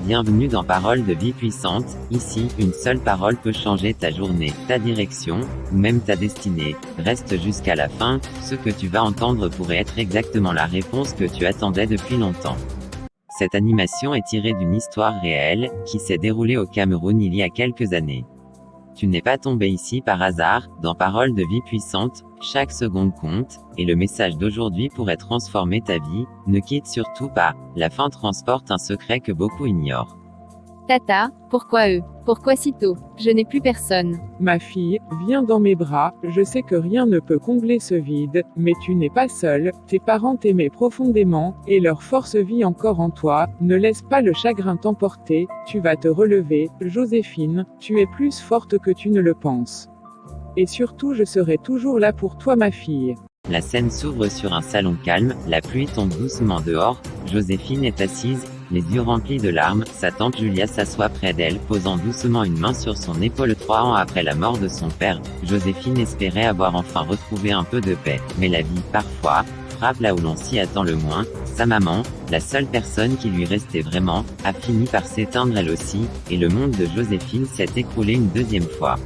Bienvenue dans Parole de vie puissante. Ici, une seule parole peut changer ta journée, ta direction, ou même ta destinée. Reste jusqu'à la fin, ce que tu vas entendre pourrait être exactement la réponse que tu attendais depuis longtemps. Cette animation est tirée d'une histoire réelle, qui s'est déroulée au Cameroun il y a quelques années. Tu n'es pas tombé ici par hasard, dans Parole de vie puissante, chaque seconde compte, et le message d'aujourd'hui pourrait transformer ta vie. Ne quitte surtout pas, la fin transporte un secret que beaucoup ignorent. Tata, pourquoi eux? Pourquoi si tôt? Je n'ai plus personne. Ma fille, viens dans mes bras, je sais que rien ne peut combler ce vide, mais tu n'es pas seule, tes parents t'aimaient profondément, et leur force vit encore en toi, ne laisse pas le chagrin t'emporter, tu vas te relever, Joséphine, tu es plus forte que tu ne le penses. Et surtout je serai toujours là pour toi ma fille. La scène s'ouvre sur un salon calme, la pluie tombe doucement dehors, Joséphine est assise, les yeux remplis de larmes, sa tante Julia s'assoit près d'elle, posant doucement une main sur son épaule. 3 ans après la mort de son père, Joséphine espérait avoir enfin retrouvé un peu de paix, mais la vie, parfois, frappe là où l'on s'y attend le moins. Sa maman, la seule personne qui lui restait vraiment, a fini par s'éteindre elle aussi, et le monde de Joséphine s'est écroulé une deuxième fois.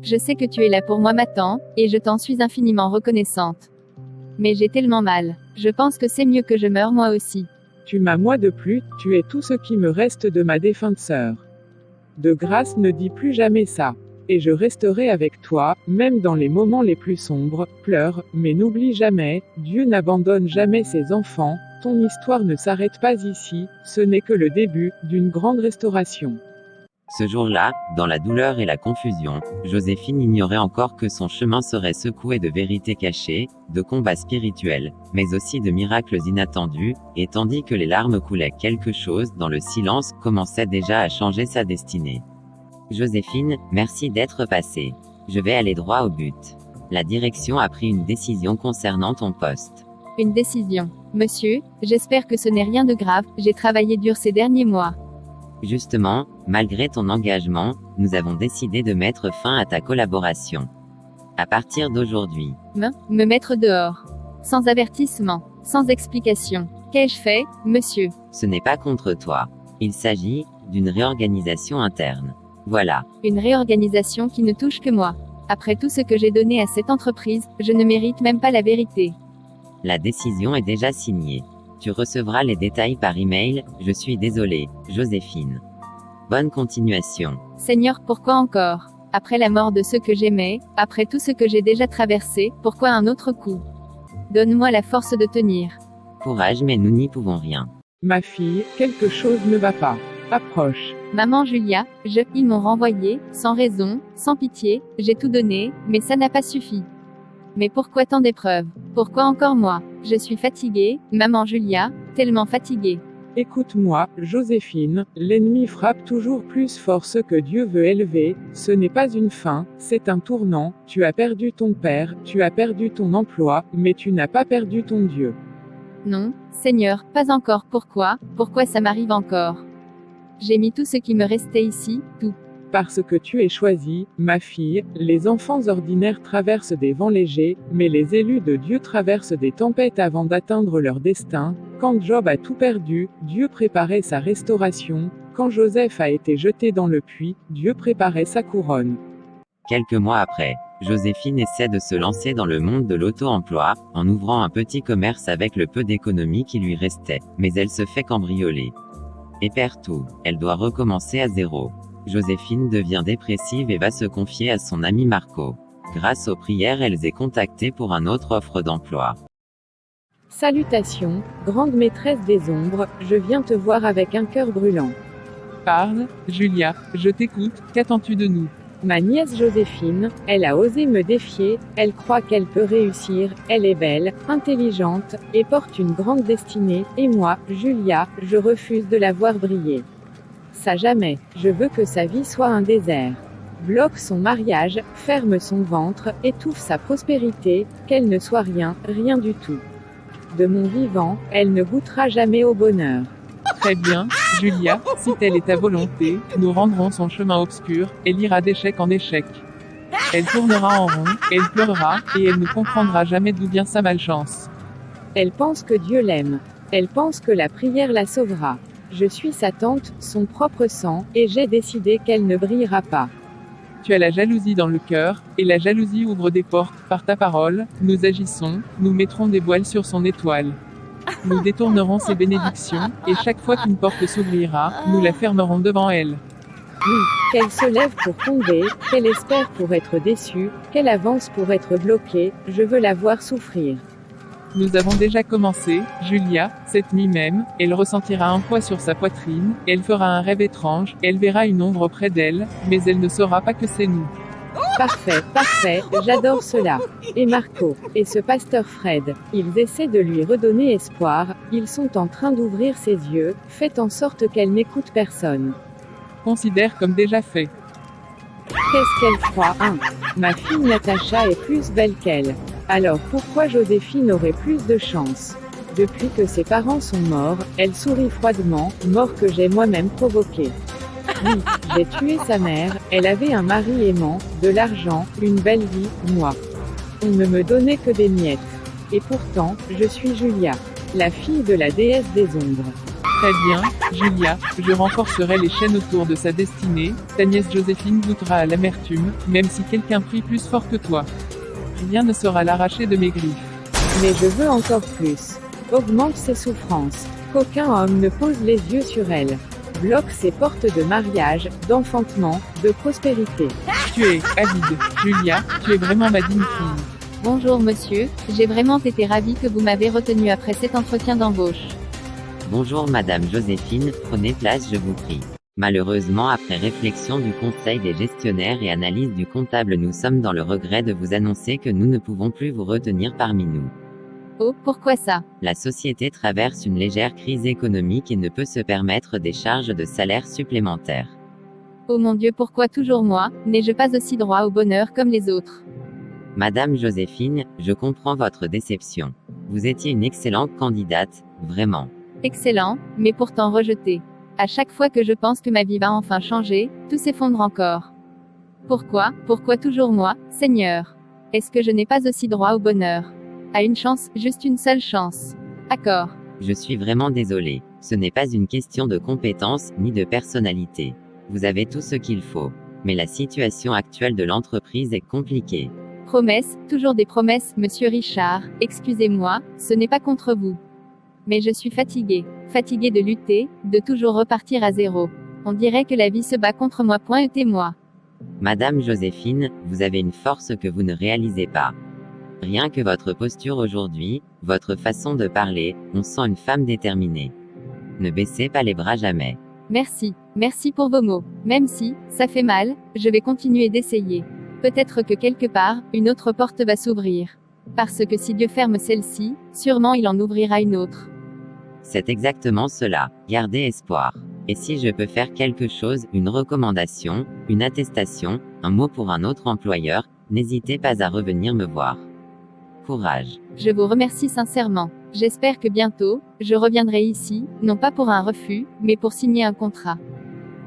Je sais que tu es là pour moi Matan, et je t'en suis infiniment reconnaissante. Mais j'ai tellement mal. Je pense que c'est mieux que je meure moi aussi. Tu m'as moi de plus, tu es tout ce qui me reste de ma défunte sœur. De grâce ne dis plus jamais ça. Et je resterai avec toi, même dans les moments les plus sombres, pleure, mais n'oublie jamais, Dieu n'abandonne jamais ses enfants, ton histoire ne s'arrête pas ici, ce n'est que le début, d'une grande restauration. Ce jour-là, dans la douleur et la confusion, Joséphine ignorait encore que son chemin serait secoué de vérités cachées, de combats spirituels, mais aussi de miracles inattendus, et tandis que les larmes coulaient, quelque chose dans le silence commençait déjà à changer sa destinée. Joséphine, merci d'être passée. Je vais aller droit au but. La direction a pris une décision concernant ton poste. Une décision. Monsieur, j'espère que ce n'est rien de grave, j'ai travaillé dur ces derniers mois. Justement, malgré ton engagement, nous avons décidé de mettre fin à ta collaboration. À partir d'aujourd'hui. Me mettre dehors. Sans avertissement. Sans explication. Qu'ai-je fait, monsieur? Ce n'est pas contre toi. Il s'agit d'une réorganisation interne. Voilà. Une réorganisation qui ne touche que moi. Après tout ce que j'ai donné à cette entreprise, je ne mérite même pas la vérité. La décision est déjà signée. Tu recevras les détails par email. Je suis désolé, Joséphine. Bonne continuation. Seigneur, pourquoi encore? Après la mort de ceux que j'aimais, après tout ce que j'ai déjà traversé, pourquoi un autre coup? Donne-moi la force de tenir. Courage, mais nous n'y pouvons rien. Ma fille, quelque chose ne va pas. Approche. Maman Julia, ils m'ont renvoyé, sans raison, sans pitié, j'ai tout donné, mais ça n'a pas suffi. Mais pourquoi tant d'épreuves? Pourquoi encore moi? Je suis fatiguée, maman Julia, tellement fatiguée. Écoute-moi, Joséphine, l'ennemi frappe toujours plus fort ce que Dieu veut élever, ce n'est pas une fin, c'est un tournant, tu as perdu ton père, tu as perdu ton emploi, mais tu n'as pas perdu ton Dieu. Non, Seigneur, pas encore. Pourquoi ça m'arrive encore? J'ai mis tout ce qui me restait ici, tout. Parce que tu es choisie, ma fille, les enfants ordinaires traversent des vents légers, mais les élus de Dieu traversent des tempêtes avant d'atteindre leur destin. Quand Job a tout perdu, Dieu préparait sa restauration. Quand Joseph a été jeté dans le puits, Dieu préparait sa couronne. Quelques mois après, Joséphine essaie de se lancer dans le monde de l'auto-emploi, en ouvrant un petit commerce avec le peu d'économie qui lui restait, mais elle se fait cambrioler. Et perd tout, elle doit recommencer à zéro. Joséphine devient dépressive et va se confier à son ami Marco. Grâce aux prières, elle est contactée pour une autre offre d'emploi. Salutations, grande maîtresse des ombres, je viens te voir avec un cœur brûlant. Parle, Julia, je t'écoute, qu'attends-tu de nous? Ma nièce Joséphine, elle a osé me défier, elle croit qu'elle peut réussir, elle est belle, intelligente, et porte une grande destinée, et moi, Julia, je refuse de la voir briller. Ça jamais, je veux que sa vie soit un désert. Bloque son mariage, ferme son ventre, étouffe sa prospérité, qu'elle ne soit rien, rien du tout. De mon vivant, elle ne goûtera jamais au bonheur. Très bien, Julia, si telle est ta volonté, nous rendrons son chemin obscur, elle ira d'échec en échec. Elle tournera en rond, elle pleurera, et elle ne comprendra jamais d'où vient sa malchance. Elle pense que Dieu l'aime. Elle pense que la prière la sauvera. Je suis sa tante, son propre sang, et j'ai décidé qu'elle ne brillera pas. Tu as la jalousie dans le cœur, et la jalousie ouvre des portes. Par ta parole, nous agissons, nous mettrons des voiles sur son étoile. Nous détournerons ses bénédictions, et chaque fois qu'une porte s'ouvrira, nous la fermerons devant elle. Oui, qu'elle se lève pour tomber, qu'elle espère pour être déçue, qu'elle avance pour être bloquée, je veux la voir souffrir. Nous avons déjà commencé, Julia, cette nuit même, elle ressentira un poids sur sa poitrine, elle fera un rêve étrange, elle verra une ombre près d'elle, mais elle ne saura pas que c'est nous. Parfait, j'adore cela. Et Marco, et ce pasteur Fred, ils essaient de lui redonner espoir, ils sont en train d'ouvrir ses yeux, faites en sorte qu'elle n'écoute personne. Considère comme déjà fait. Qu'est-ce qu'elle croit, hein? Ma fille Natacha est plus belle qu'elle. Alors pourquoi Joséphine aurait plus de chance? Depuis que ses parents sont morts, elle sourit froidement, mort que j'ai moi-même provoqué. Oui, j'ai tué sa mère, elle avait un mari aimant, de l'argent, une belle vie, moi. On ne me donnait que des miettes. Et pourtant, je suis Julia, la fille de la déesse des ombres. Très bien, Julia, je renforcerai les chaînes autour de sa destinée, ta nièce Joséphine goûtera à l'amertume, même si quelqu'un prie plus fort que toi. Rien ne saura l'arracher de mes griffes. Mais je veux encore plus. Augmente ses souffrances. Qu'aucun homme ne pose les yeux sur elle. Bloque ses portes de mariage, d'enfantement, de prospérité. Tu es avide, Julia, tu es vraiment ma digne fille. Bonjour monsieur, j'ai vraiment été ravie que vous m'avez retenu après cet entretien d'embauche. Bonjour Madame Joséphine, prenez place je vous prie. Malheureusement après réflexion du Conseil des gestionnaires et analyse du comptable nous sommes dans le regret de vous annoncer que nous ne pouvons plus vous retenir parmi nous. Oh, pourquoi ça? La société traverse une légère crise économique et ne peut se permettre des charges de salaire supplémentaires. Oh mon Dieu, pourquoi toujours moi? N'ai-je pas aussi droit au bonheur comme les autres? Madame Joséphine, je comprends votre déception. Vous étiez une excellente candidate, vraiment. Excellent, mais pourtant rejeté. À chaque fois que je pense que ma vie va enfin changer, tout s'effondre encore. Pourquoi toujours moi, Seigneur? Est-ce que je n'ai pas aussi droit au bonheur? À une chance, juste une seule chance. Accord. Je suis vraiment désolé. Ce n'est pas une question de compétence, ni de personnalité. Vous avez tout ce qu'il faut. Mais la situation actuelle de l'entreprise est compliquée. Promesses, toujours des promesses, monsieur Richard, excusez-moi, ce n'est pas contre vous. Mais je suis fatiguée de lutter, de toujours repartir à zéro. On dirait que la vie se bat contre moi. Moi. Madame Joséphine, vous avez une force que vous ne réalisez pas. Rien que votre posture aujourd'hui, votre façon de parler, on sent une femme déterminée. Ne baissez pas les bras jamais. Merci pour vos mots. Même si, ça fait mal, je vais continuer d'essayer. Peut-être que quelque part, une autre porte va s'ouvrir. Parce que si Dieu ferme celle-ci, sûrement il en ouvrira une autre. C'est exactement cela, gardez espoir. Et si je peux faire quelque chose, une recommandation, une attestation, un mot pour un autre employeur, n'hésitez pas à revenir me voir. Courage. Je vous remercie sincèrement. J'espère que bientôt, je reviendrai ici, non pas pour un refus, mais pour signer un contrat.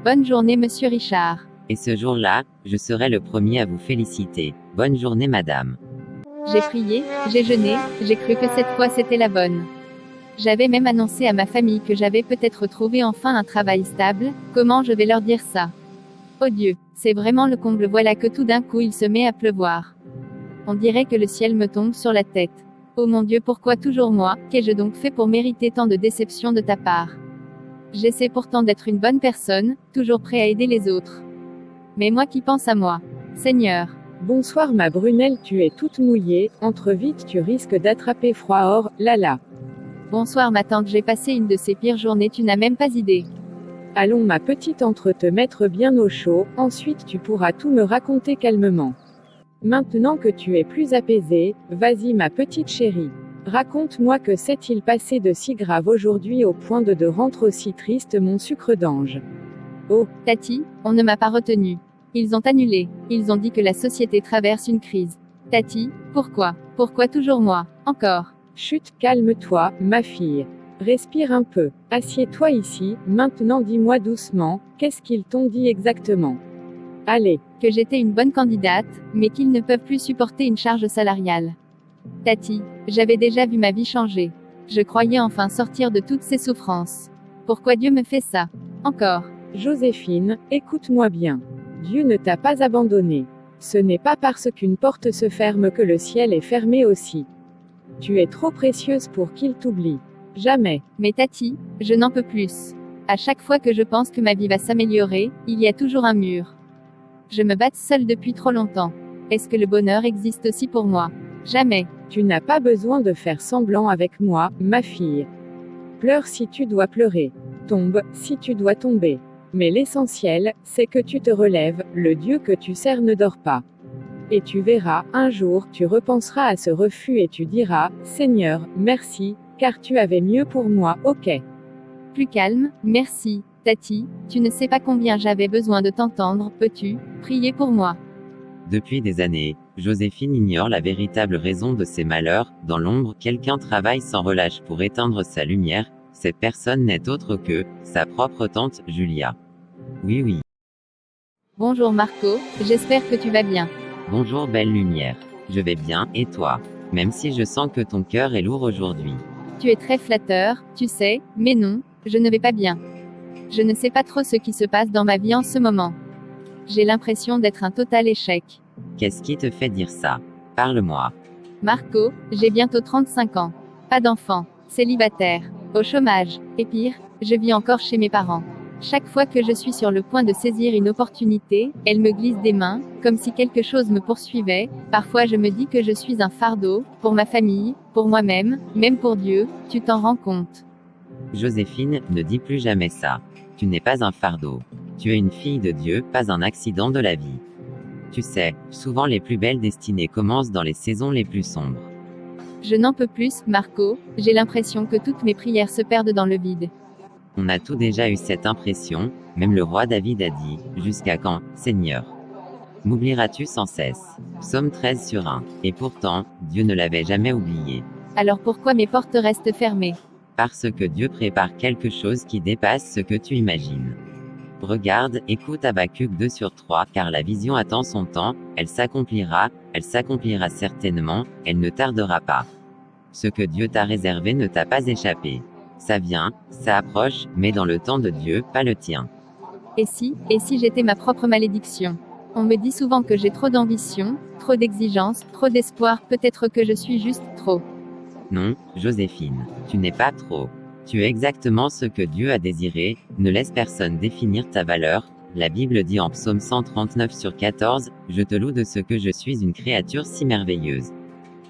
Bonne journée monsieur Richard. Et ce jour-là, je serai le premier à vous féliciter. Bonne journée madame. J'ai prié, j'ai jeûné, j'ai cru que cette fois c'était la bonne. J'avais même annoncé à ma famille que j'avais peut-être trouvé enfin un travail stable, comment je vais leur dire ça? Oh Dieu, c'est vraiment le comble, voilà que tout d'un coup il se met à pleuvoir. On dirait que le ciel me tombe sur la tête. Oh mon Dieu, pourquoi toujours moi? Qu'ai-je donc fait pour mériter tant de déceptions de ta part? J'essaie pourtant d'être une bonne personne, toujours prêt à aider les autres. Mais moi qui pense à moi? Seigneur. Bonsoir ma Brunelle, tu es toute mouillée, entre vite tu risques d'attraper froid or, là. Bonsoir ma tante, j'ai passé une de ces pires journées, tu n'as même pas idée. Allons ma petite, entre te mettre bien au chaud, ensuite tu pourras tout me raconter calmement. Maintenant que tu es plus apaisée, vas-y ma petite chérie. Raconte-moi que s'est-il passé de si grave aujourd'hui au point de rendre aussi triste mon sucre d'ange. Oh, Tati, on ne m'a pas retenu. Ils ont annulé. Ils ont dit que la société traverse une crise. Tati, pourquoi? Pourquoi toujours moi? Encore? Chut, calme-toi, ma fille. Respire un peu. Assieds-toi ici, maintenant dis-moi doucement, qu'est-ce qu'ils t'ont dit exactement? Allez. Que j'étais une bonne candidate, mais qu'ils ne peuvent plus supporter une charge salariale. Tati, j'avais déjà vu ma vie changer. Je croyais enfin sortir de toutes ces souffrances. Pourquoi Dieu me fait ça? Encore. Joséphine, écoute-moi bien. Dieu ne t'a pas abandonné. Ce n'est pas parce qu'une porte se ferme que le ciel est fermé aussi. Tu es trop précieuse pour qu'il t'oublie. Jamais. Mais Tati, je n'en peux plus. À chaque fois que je pense que ma vie va s'améliorer, il y a toujours un mur. Je me bats seule depuis trop longtemps. Est-ce que le bonheur existe aussi pour moi? Jamais. Tu n'as pas besoin de faire semblant avec moi, ma fille. Pleure si tu dois pleurer. Tombe, si tu dois tomber. Mais l'essentiel, c'est que tu te relèves, le Dieu que tu sers ne dort pas. Et tu verras, un jour, tu repenseras à ce refus et tu diras, Seigneur, merci, car tu avais mieux pour moi, ok. Plus calme, merci, Tati, tu ne sais pas combien j'avais besoin de t'entendre, peux-tu prier pour moi? Depuis des années, Joséphine ignore la véritable raison de ses malheurs. Dans l'ombre, quelqu'un travaille sans relâche pour éteindre sa lumière. Cette personne n'est autre que sa propre tante, Julia. Oui. Bonjour Marco, j'espère que tu vas bien. Bonjour belle lumière. Je vais bien, et toi? Même si je sens que ton cœur est lourd aujourd'hui. Tu es très flatteur, tu sais, mais non, je ne vais pas bien. Je ne sais pas trop ce qui se passe dans ma vie en ce moment. J'ai l'impression d'être un total échec. Qu'est-ce qui te fait dire ça? Parle-moi. Marco, j'ai bientôt 35 ans. Pas d'enfant. Célibataire. Au chômage. Et pire, je vis encore chez mes parents. Chaque fois que je suis sur le point de saisir une opportunité, elle me glisse des mains, comme si quelque chose me poursuivait. Parfois je me dis que je suis un fardeau, pour ma famille, pour moi-même, même pour Dieu, tu t'en rends compte? Joséphine, ne dis plus jamais ça. Tu n'es pas un fardeau. Tu es une fille de Dieu, pas un accident de la vie. Tu sais, souvent les plus belles destinées commencent dans les saisons les plus sombres. Je n'en peux plus, Marco, j'ai l'impression que toutes mes prières se perdent dans le vide. On a tous déjà eu cette impression, même le roi David a dit, jusqu'à quand, Seigneur? M'oublieras-tu sans cesse? Psaume 13/1. Et pourtant, Dieu ne l'avait jamais oublié. Alors pourquoi mes portes restent fermées? Parce que Dieu prépare quelque chose qui dépasse ce que tu imagines. Regarde, écoute Habacuc 2/3, car la vision attend son temps, elle s'accomplira certainement, elle ne tardera pas. Ce que Dieu t'a réservé ne t'a pas échappé. Ça vient, ça approche, mais dans le temps de Dieu, pas le tien. Et si j'étais ma propre malédiction? On me dit souvent que j'ai trop d'ambition, trop d'exigence, trop d'espoir, peut-être que je suis juste trop. Non, Joséphine, tu n'es pas trop. Tu es exactement ce que Dieu a désiré, ne laisse personne définir ta valeur. La Bible dit en Psaume 139/14, je te loue de ce que je suis une créature si merveilleuse.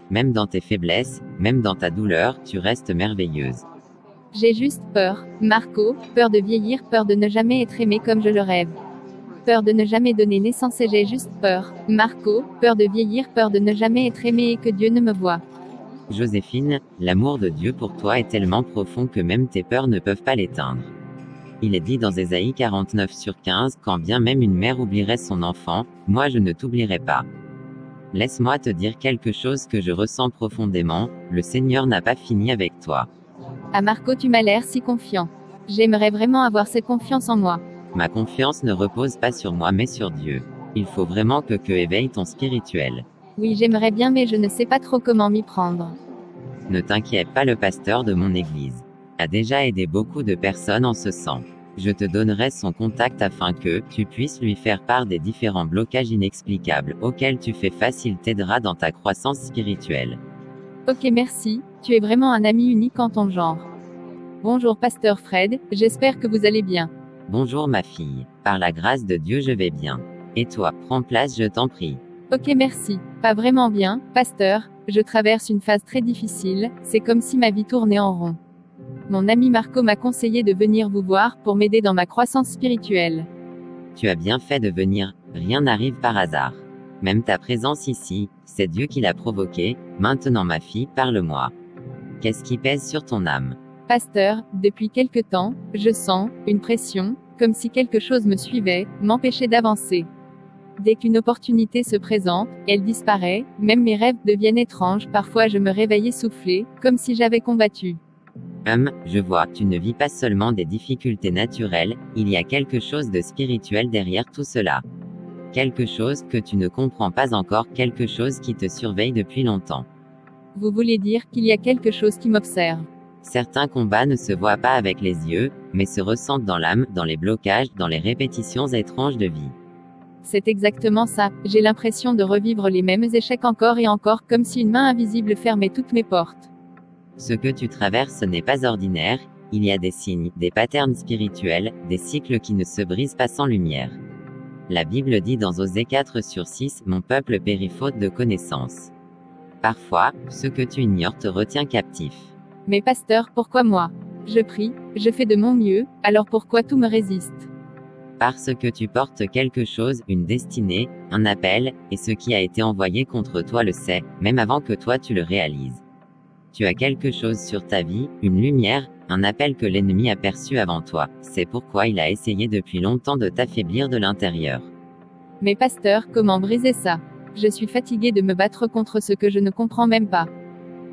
Même dans tes faiblesses, même dans ta douleur, tu restes merveilleuse. J'ai juste peur, Marco, peur de vieillir, peur de ne jamais être aimé comme je le rêve. Peur de ne jamais donner naissance et j'ai juste peur, Marco, peur de vieillir, peur de ne jamais être aimé et que Dieu ne me voie. Joséphine, l'amour de Dieu pour toi est tellement profond que même tes peurs ne peuvent pas l'éteindre. Il est dit dans Ésaïe 49/15, quand bien même une mère oublierait son enfant, moi je ne t'oublierai pas. Laisse-moi te dire quelque chose que je ressens profondément, le Seigneur n'a pas fini avec toi. Ah Marco, tu m'as l'air si confiant. J'aimerais vraiment avoir cette confiance en moi. Ma confiance ne repose pas sur moi mais sur Dieu. Il faut vraiment que éveille ton spirituel. Oui, j'aimerais bien mais je ne sais pas trop comment m'y prendre. Ne t'inquiète pas, le pasteur de mon église a déjà aidé beaucoup de personnes en ce sens. Je te donnerai son contact afin que tu puisses lui faire part des différents blocages inexplicables auxquels tu fais face. Il t'aidera dans ta croissance spirituelle. Ok, merci, tu es vraiment un ami unique en ton genre. Bonjour pasteur Fred, j'espère que vous allez bien. Bonjour ma fille, par la grâce de Dieu je vais bien. Et toi, prends place je t'en prie. Ok, merci. Pas vraiment bien, pasteur, je traverse une phase très difficile, c'est comme si ma vie tournait en rond. Mon ami Marco m'a conseillé de venir vous voir pour m'aider dans ma croissance spirituelle. Tu as bien fait de venir, rien n'arrive par hasard. Même ta présence ici, c'est Dieu qui l'a provoqué. Maintenant ma fille, parle-moi. Qu'est-ce qui pèse sur ton âme? Pasteur, depuis quelque temps, je sens une pression, comme si quelque chose me suivait, m'empêchait d'avancer. Dès qu'une opportunité se présente, elle disparaît, même mes rêves deviennent étranges, parfois je me réveille essoufflée, comme si j'avais combattu. Je vois, tu ne vis pas seulement des difficultés naturelles, il y a quelque chose de spirituel derrière tout cela. Quelque chose que tu ne comprends pas encore, quelque chose qui te surveille depuis longtemps. Vous voulez dire qu'il y a quelque chose qui m'observe? Certains combats ne se voient pas avec les yeux, mais se ressentent dans l'âme, dans les blocages, dans les répétitions étranges de vie. C'est exactement ça, j'ai l'impression de revivre les mêmes échecs encore et encore, comme si une main invisible fermait toutes mes portes. Ce que tu traverses n'est pas ordinaire, il y a des signes, des patterns spirituels, des cycles qui ne se brisent pas sans lumière. La Bible dit dans Osée 4/6, « Mon peuple périt faute de connaissance ». Parfois, ce que tu ignores te retient captif. Mais pasteur, pourquoi moi? Je prie, je fais de mon mieux, alors pourquoi tout me résiste? Parce que tu portes quelque chose, une destinée, un appel, et ce qui a été envoyé contre toi le sait, même avant que toi tu le réalises. Tu as quelque chose sur ta vie, une lumière, un appel que l'ennemi a perçu avant toi, c'est pourquoi il a essayé depuis longtemps de t'affaiblir de l'intérieur. Mais pasteur, comment briser ça? Je suis fatigué de me battre contre ce que je ne comprends même pas.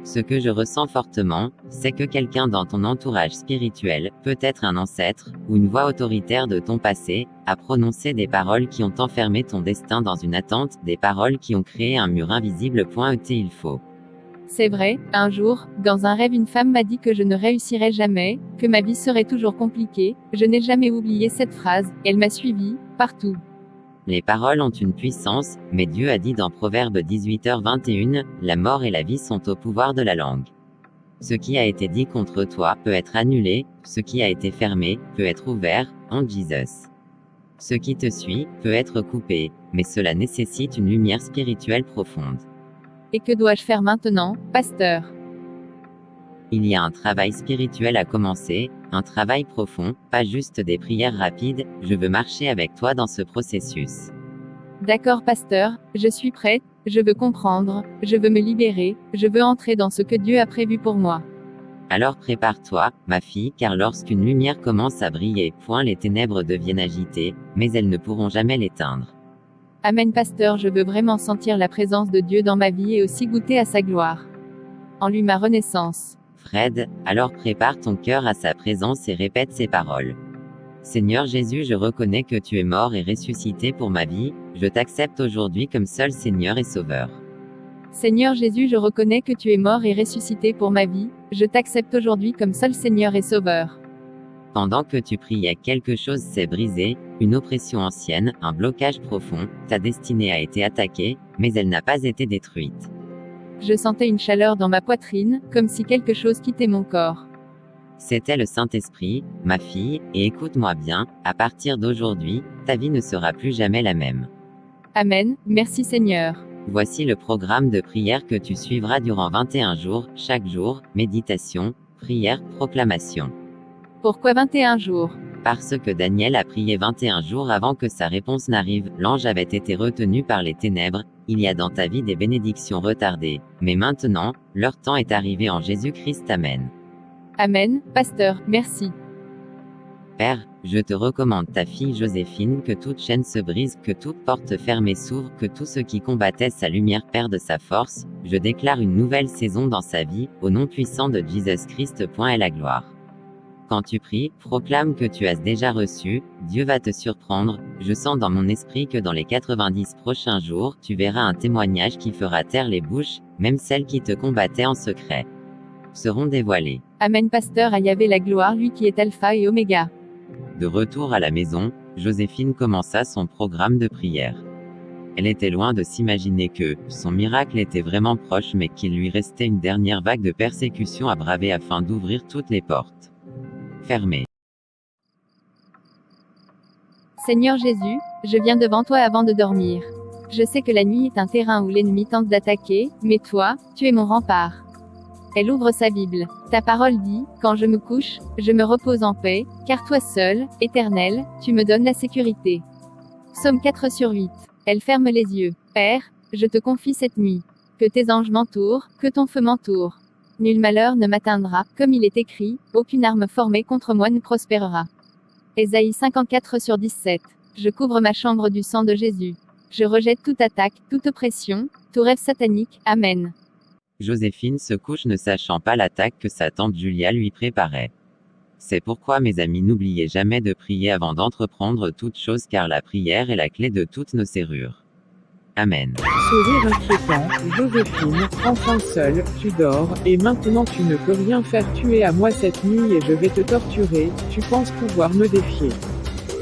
Ce que je ressens fortement, c'est que quelqu'un dans ton entourage spirituel, peut-être un ancêtre, ou une voix autoritaire de ton passé, a prononcé des paroles qui ont enfermé ton destin dans une attente, des paroles qui ont créé un mur invisible. Il faut. C'est vrai, un jour, dans un rêve une femme m'a dit que je ne réussirais jamais, que ma vie serait toujours compliquée, je n'ai jamais oublié cette phrase, elle m'a suivi, partout. Les paroles ont une puissance, mais Dieu a dit dans Proverbe 18h21, « La mort et la vie sont au pouvoir de la langue. » Ce qui a été dit contre toi peut être annulé, ce qui a été fermé peut être ouvert, en Jesus. Ce qui te suit peut être coupé, mais cela nécessite une lumière spirituelle profonde. Et que dois-je faire maintenant, pasteur? Il y a un travail spirituel à commencer, un travail profond, pas juste des prières rapides, je veux marcher avec toi dans ce processus. D'accord pasteur, je suis prête, je veux comprendre, je veux me libérer, je veux entrer dans ce que Dieu a prévu pour moi. Alors prépare-toi, ma fille, car lorsqu'une lumière commence à briller, les ténèbres deviennent agitées, mais elles ne pourront jamais l'éteindre. Amen pasteur, je veux vraiment sentir la présence de Dieu dans ma vie et aussi goûter à sa gloire. En lui ma renaissance. Fred, alors prépare ton cœur à sa présence et répète ces paroles. Seigneur Jésus, je reconnais que tu es mort et ressuscité pour ma vie, je t'accepte aujourd'hui comme seul Seigneur et Sauveur. Seigneur Jésus, je reconnais que tu es mort et ressuscité pour ma vie, je t'accepte aujourd'hui comme seul Seigneur et Sauveur. Pendant que tu priais, quelque chose s'est brisé, une oppression ancienne, un blocage profond, ta destinée a été attaquée, mais elle n'a pas été détruite. Je sentais une chaleur dans ma poitrine, comme si quelque chose quittait mon corps. C'était le Saint-Esprit, ma fille, et écoute-moi bien, à partir d'aujourd'hui, ta vie ne sera plus jamais la même. Amen, merci Seigneur. Voici le programme de prière que tu suivras durant 21 jours, chaque jour, méditation, prière, proclamation. Pourquoi 21 jours? Parce que Daniel a prié 21 jours avant que sa réponse n'arrive, l'ange avait été retenu par les ténèbres, il y a dans ta vie des bénédictions retardées, mais maintenant, leur temps est arrivé en Jésus-Christ. Amen. Amen, pasteur, merci. Père, je te recommande ta fille Joséphine, que toute chaîne se brise, que toute porte fermée s'ouvre, que tout ce qui combattait sa lumière perde sa force, je déclare une nouvelle saison dans sa vie, au nom puissant de Jésus Christ. Et la gloire. Quand tu pries, proclame que tu as déjà reçu, Dieu va te surprendre, je sens dans mon esprit que dans les 90 prochains jours, tu verras un témoignage qui fera taire les bouches, même celles qui te combattaient en secret. Seront dévoilées. Amen pasteur, à Yahvé la gloire, lui qui est alpha et oméga. De retour à la maison, Joséphine commença son programme de prière. Elle était loin de s'imaginer que son miracle était vraiment proche, mais qu'il lui restait une dernière vague de persécution à braver afin d'ouvrir toutes les portes fermées. Seigneur Jésus, je viens devant toi avant de dormir. Je sais que la nuit est un terrain où l'ennemi tente d'attaquer, mais toi, tu es mon rempart. Elle ouvre sa Bible. Ta parole dit, quand je me couche, je me repose en paix, car toi seul, Éternel, tu me donnes la sécurité. Psaume 4/8. Elle ferme les yeux. Père, je te confie cette nuit. Que tes anges m'entourent, que ton feu m'entoure. Nul malheur ne m'atteindra, comme il est écrit, aucune arme formée contre moi ne prospérera. Ésaïe 54/17. Je couvre ma chambre du sang de Jésus. Je rejette toute attaque, toute oppression, tout rêve satanique. Amen. Joséphine se couche ne sachant pas l'attaque que sa tante Julia lui préparait. C'est pourquoi mes amis, n'oubliez jamais de prier avant d'entreprendre toute chose, car la prière est la clé de toutes nos serrures. Amen. Sourire inquiétant, Joséphine, enfin seule, tu dors, et maintenant tu ne peux rien faire, tu es à moi cette nuit et je vais te torturer, tu penses pouvoir me défier.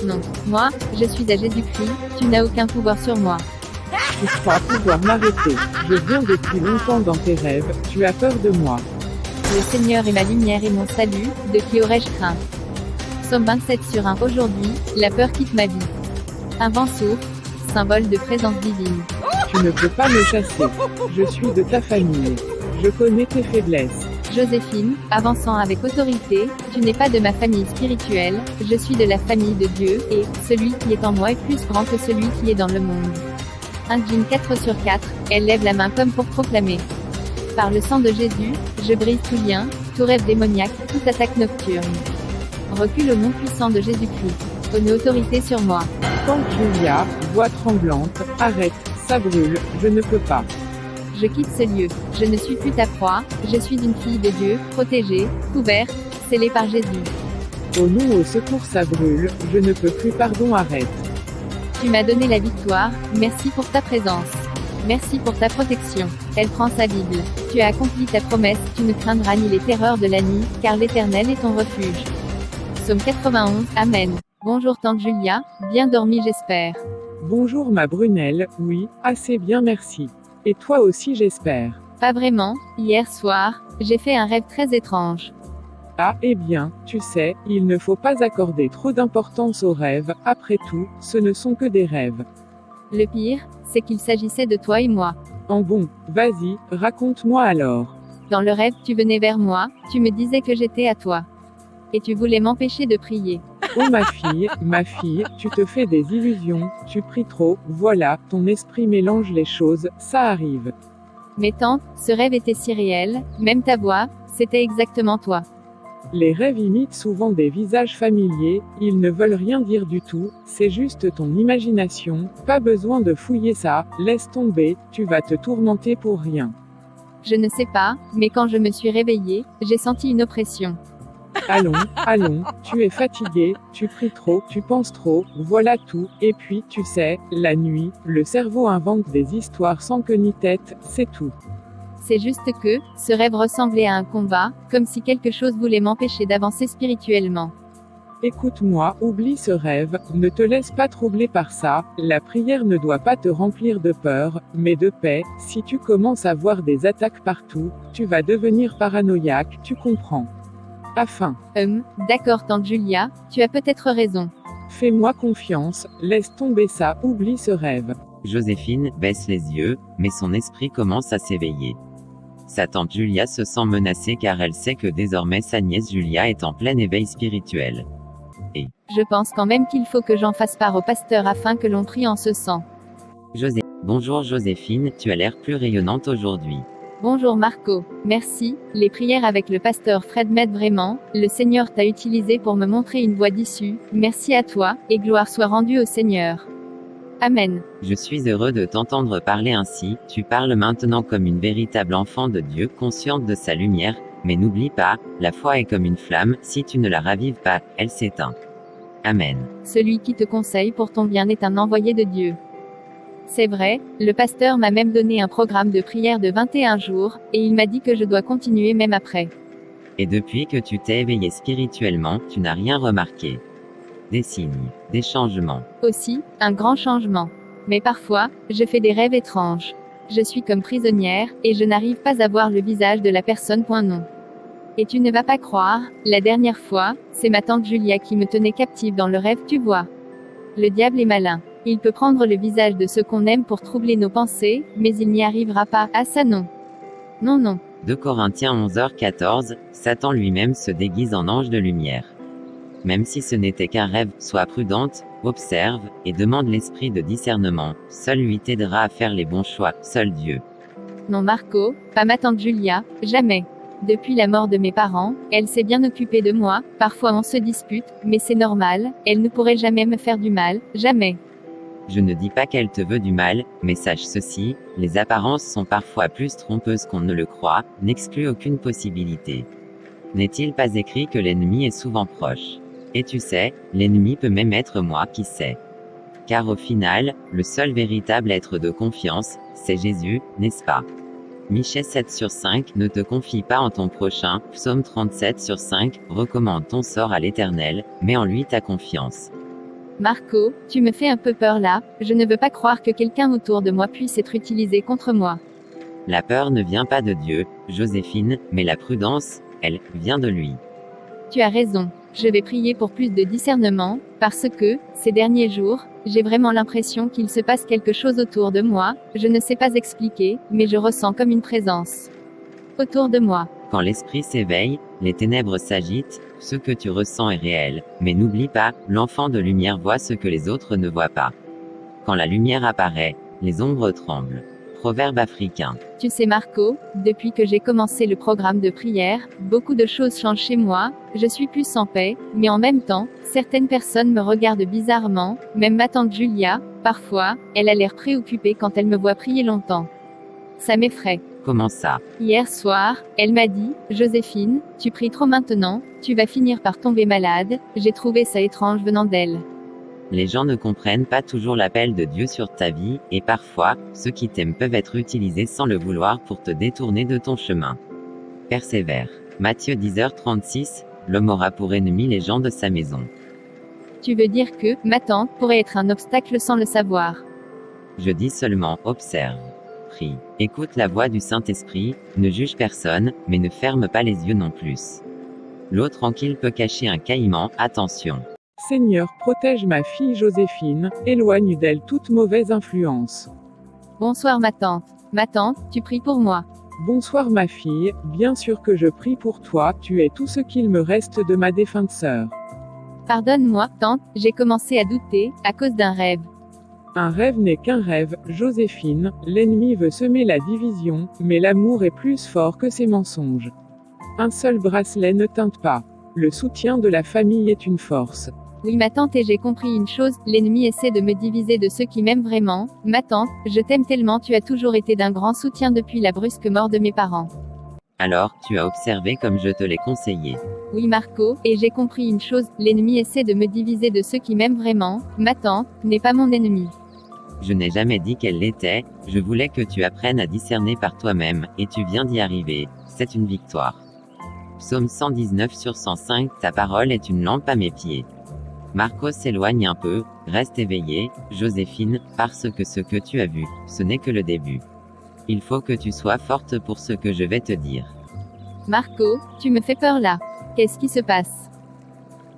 Non, moi, je suis à Jésus-Christ, tu n'as aucun pouvoir sur moi. Tu crois pouvoir m'arrêter. Je viens depuis longtemps dans tes rêves, tu as peur de moi. Le Seigneur est ma lumière et mon salut, de qui aurais-je crainte? Psaume 27/1. Aujourd'hui, la peur quitte ma vie. Un vent souffle, symbole de présence divine. Tu ne peux pas me chasser. Je suis de ta famille. Je connais tes faiblesses. Joséphine, avançant avec autorité, tu n'es pas de ma famille spirituelle, je suis de la famille de Dieu, et celui qui est en moi est plus grand que celui qui est dans le monde. 1 Jean 4/4, elle lève la main comme pour proclamer. Par le sang de Jésus, je brise tout lien, tout rêve démoniaque, toute attaque nocturne. Recule au nom puissant de Jésus-Christ. Prenez autorité sur moi. Tante Julia, voix tremblante, arrête, ça brûle, je ne peux pas. Je quitte ce lieu. Je ne suis plus ta proie, je suis une fille de Dieu, protégée, couverte, scellée par Jésus. Au nom au secours ça brûle, je ne peux plus, pardon, arrête. Tu m'as donné la victoire, merci pour ta présence. Merci pour ta protection. Elle prend sa Bible. Tu as accompli ta promesse, tu ne craindras ni les terreurs de la nuit, car l'Éternel est ton refuge. Psaume 91, Amen. Bonjour tante Julia, bien dormi j'espère. Bonjour ma Brunelle, oui, assez bien merci. Et toi aussi j'espère. Pas vraiment, hier soir, j'ai fait un rêve très étrange. Ah, eh bien, tu sais, il ne faut pas accorder trop d'importance aux rêves, après tout, ce ne sont que des rêves. Le pire, c'est qu'il s'agissait de toi et moi. En bon, vas-y, raconte-moi alors. Dans le rêve, tu venais vers moi, tu me disais que j'étais à toi. Et tu voulais m'empêcher de prier. Oh ma fille, tu te fais des illusions, tu pries trop, voilà, ton esprit mélange les choses, ça arrive. Mais tante, ce rêve était si réel, même ta voix, c'était exactement toi. Les rêves imitent souvent des visages familiers, ils ne veulent rien dire du tout, c'est juste ton imagination, pas besoin de fouiller ça, laisse tomber, tu vas te tourmenter pour rien. Je ne sais pas, mais quand je me suis réveillée, j'ai senti une oppression. Allons, tu es fatigué, tu pries trop, tu penses trop, voilà tout, et puis, tu sais, la nuit, le cerveau invente des histoires sans queue ni tête, c'est tout. C'est juste que, ce rêve ressemblait à un combat, comme si quelque chose voulait m'empêcher d'avancer spirituellement. Écoute-moi, oublie ce rêve, ne te laisse pas troubler par ça, la prière ne doit pas te remplir de peur, mais de paix, si tu commences à voir des attaques partout, tu vas devenir paranoïaque, tu comprends. Afin. D'accord tante Julia, tu as peut-être raison. Fais-moi confiance, laisse tomber ça, oublie ce rêve. Joséphine baisse les yeux, mais son esprit commence à s'éveiller. Sa tante Julia se sent menacée car elle sait que désormais sa nièce Julia est en plein éveil spirituel. Et je pense quand même qu'il faut que j'en fasse part au pasteur afin que l'on prie en ce sens. Bonjour Joséphine, tu as l'air plus rayonnante aujourd'hui. Bonjour Marco, merci, les prières avec le pasteur Fred m'aident vraiment, le Seigneur t'a utilisé pour me montrer une voie d'issue, merci à toi, et gloire soit rendue au Seigneur. Amen. Je suis heureux de t'entendre parler ainsi, tu parles maintenant comme une véritable enfant de Dieu consciente de sa lumière, mais n'oublie pas, la foi est comme une flamme, si tu ne la ravives pas, elle s'éteint. Amen. Celui qui te conseille pour ton bien est un envoyé de Dieu. C'est vrai, le pasteur m'a même donné un programme de prière de 21 jours, et il m'a dit que je dois continuer même après. Et depuis que tu t'es éveillé spirituellement, tu n'as rien remarqué. Des signes, des changements. Aussi, un grand changement. Mais parfois, je fais des rêves étranges. Je suis comme prisonnière, et je n'arrive pas à voir le visage de la personne. Non. Et tu ne vas pas croire, la dernière fois, c'est ma tante Julia qui me tenait captive dans le rêve, tu vois. Le diable est malin. Il peut prendre le visage de ceux qu'on aime pour troubler nos pensées, mais il n'y arrivera pas. Ah ça non. Non. 2 Corinthiens 11h14, Satan lui-même se déguise en ange de lumière. Même si ce n'était qu'un rêve, sois prudente, observe, et demande l'esprit de discernement, seul lui t'aidera à faire les bons choix, seul Dieu. Non Marco, pas ma tante Julia, jamais. Depuis la mort de mes parents, elle s'est bien occupée de moi, parfois on se dispute, mais c'est normal, elle ne pourrait jamais me faire du mal, jamais. Je ne dis pas qu'elle te veut du mal, mais sache ceci, les apparences sont parfois plus trompeuses qu'on ne le croit, n'exclut aucune possibilité. N'est-il pas écrit que l'ennemi est souvent proche? Et tu sais, l'ennemi peut même être moi, qui sait. Car au final, le seul véritable être de confiance, c'est Jésus, n'est-ce pas? Michée 7/5, ne te confie pas en ton prochain, Psaume 37/5, recommande ton sort à l'Éternel, mets en lui ta confiance. Marco, tu me fais un peu peur là, je ne veux pas croire que quelqu'un autour de moi puisse être utilisé contre moi. La peur ne vient pas de Dieu, Joséphine, mais la prudence, elle, vient de lui. Tu as raison, je vais prier pour plus de discernement, parce que, ces derniers jours, j'ai vraiment l'impression qu'il se passe quelque chose autour de moi, je ne sais pas expliquer, mais je ressens comme une présence autour de moi. Quand l'esprit s'éveille, les ténèbres s'agitent, ce que tu ressens est réel, mais n'oublie pas, l'enfant de lumière voit ce que les autres ne voient pas. Quand la lumière apparaît, les ombres tremblent. Proverbe africain. Tu sais Marco, depuis que j'ai commencé le programme de prière, beaucoup de choses changent chez moi, je suis plus en paix, mais en même temps, certaines personnes me regardent bizarrement, même ma tante Julia, parfois, elle a l'air préoccupée quand elle me voit prier longtemps. Ça m'effraie. Comment ça? Hier soir, elle m'a dit, Joséphine, tu pries trop maintenant, tu vas finir par tomber malade, j'ai trouvé ça étrange venant d'elle. Les gens ne comprennent pas toujours l'appel de Dieu sur ta vie, et parfois, ceux qui t'aiment peuvent être utilisés sans le vouloir pour te détourner de ton chemin. Persévère. Matthieu 10h36, l'homme aura pour ennemi les gens de sa maison. Tu veux dire que, ma tante, pourrait être un obstacle sans le savoir. Je dis seulement, observe. Prie. Écoute la voix du Saint-Esprit, ne juge personne, mais ne ferme pas les yeux non plus. L'eau tranquille peut cacher un caïman, attention. Seigneur, protège ma fille Joséphine, éloigne d'elle toute mauvaise influence. Bonsoir ma tante. Ma tante, tu pries pour moi. Bonsoir ma fille, bien sûr que je prie pour toi, tu es tout ce qu'il me reste de ma défunte sœur. Pardonne-moi, tante, j'ai commencé à douter, à cause d'un rêve. Un rêve n'est qu'un rêve, Joséphine, l'ennemi veut semer la division, mais l'amour est plus fort que ses mensonges. Un seul bracelet ne teinte pas. Le soutien de la famille est une force. Oui ma tante et j'ai compris une chose, l'ennemi essaie de me diviser de ceux qui m'aiment vraiment. Ma tante, je t'aime tellement, tu as toujours été d'un grand soutien depuis la brusque mort de mes parents. Alors, tu as observé comme je te l'ai conseillé. Oui Marco, et j'ai compris une chose, l'ennemi essaie de me diviser de ceux qui m'aiment vraiment. Ma tante n'est pas mon ennemi. Je n'ai jamais dit qu'elle l'était, je voulais que tu apprennes à discerner par toi-même, et tu viens d'y arriver, c'est une victoire. Psaume 119/105, ta parole est une lampe à mes pieds. Marco s'éloigne un peu, reste éveillé, Joséphine, parce que ce que tu as vu, ce n'est que le début. Il faut que tu sois forte pour ce que je vais te dire. Marco, tu me fais peur là. Qu'est-ce qui se passe?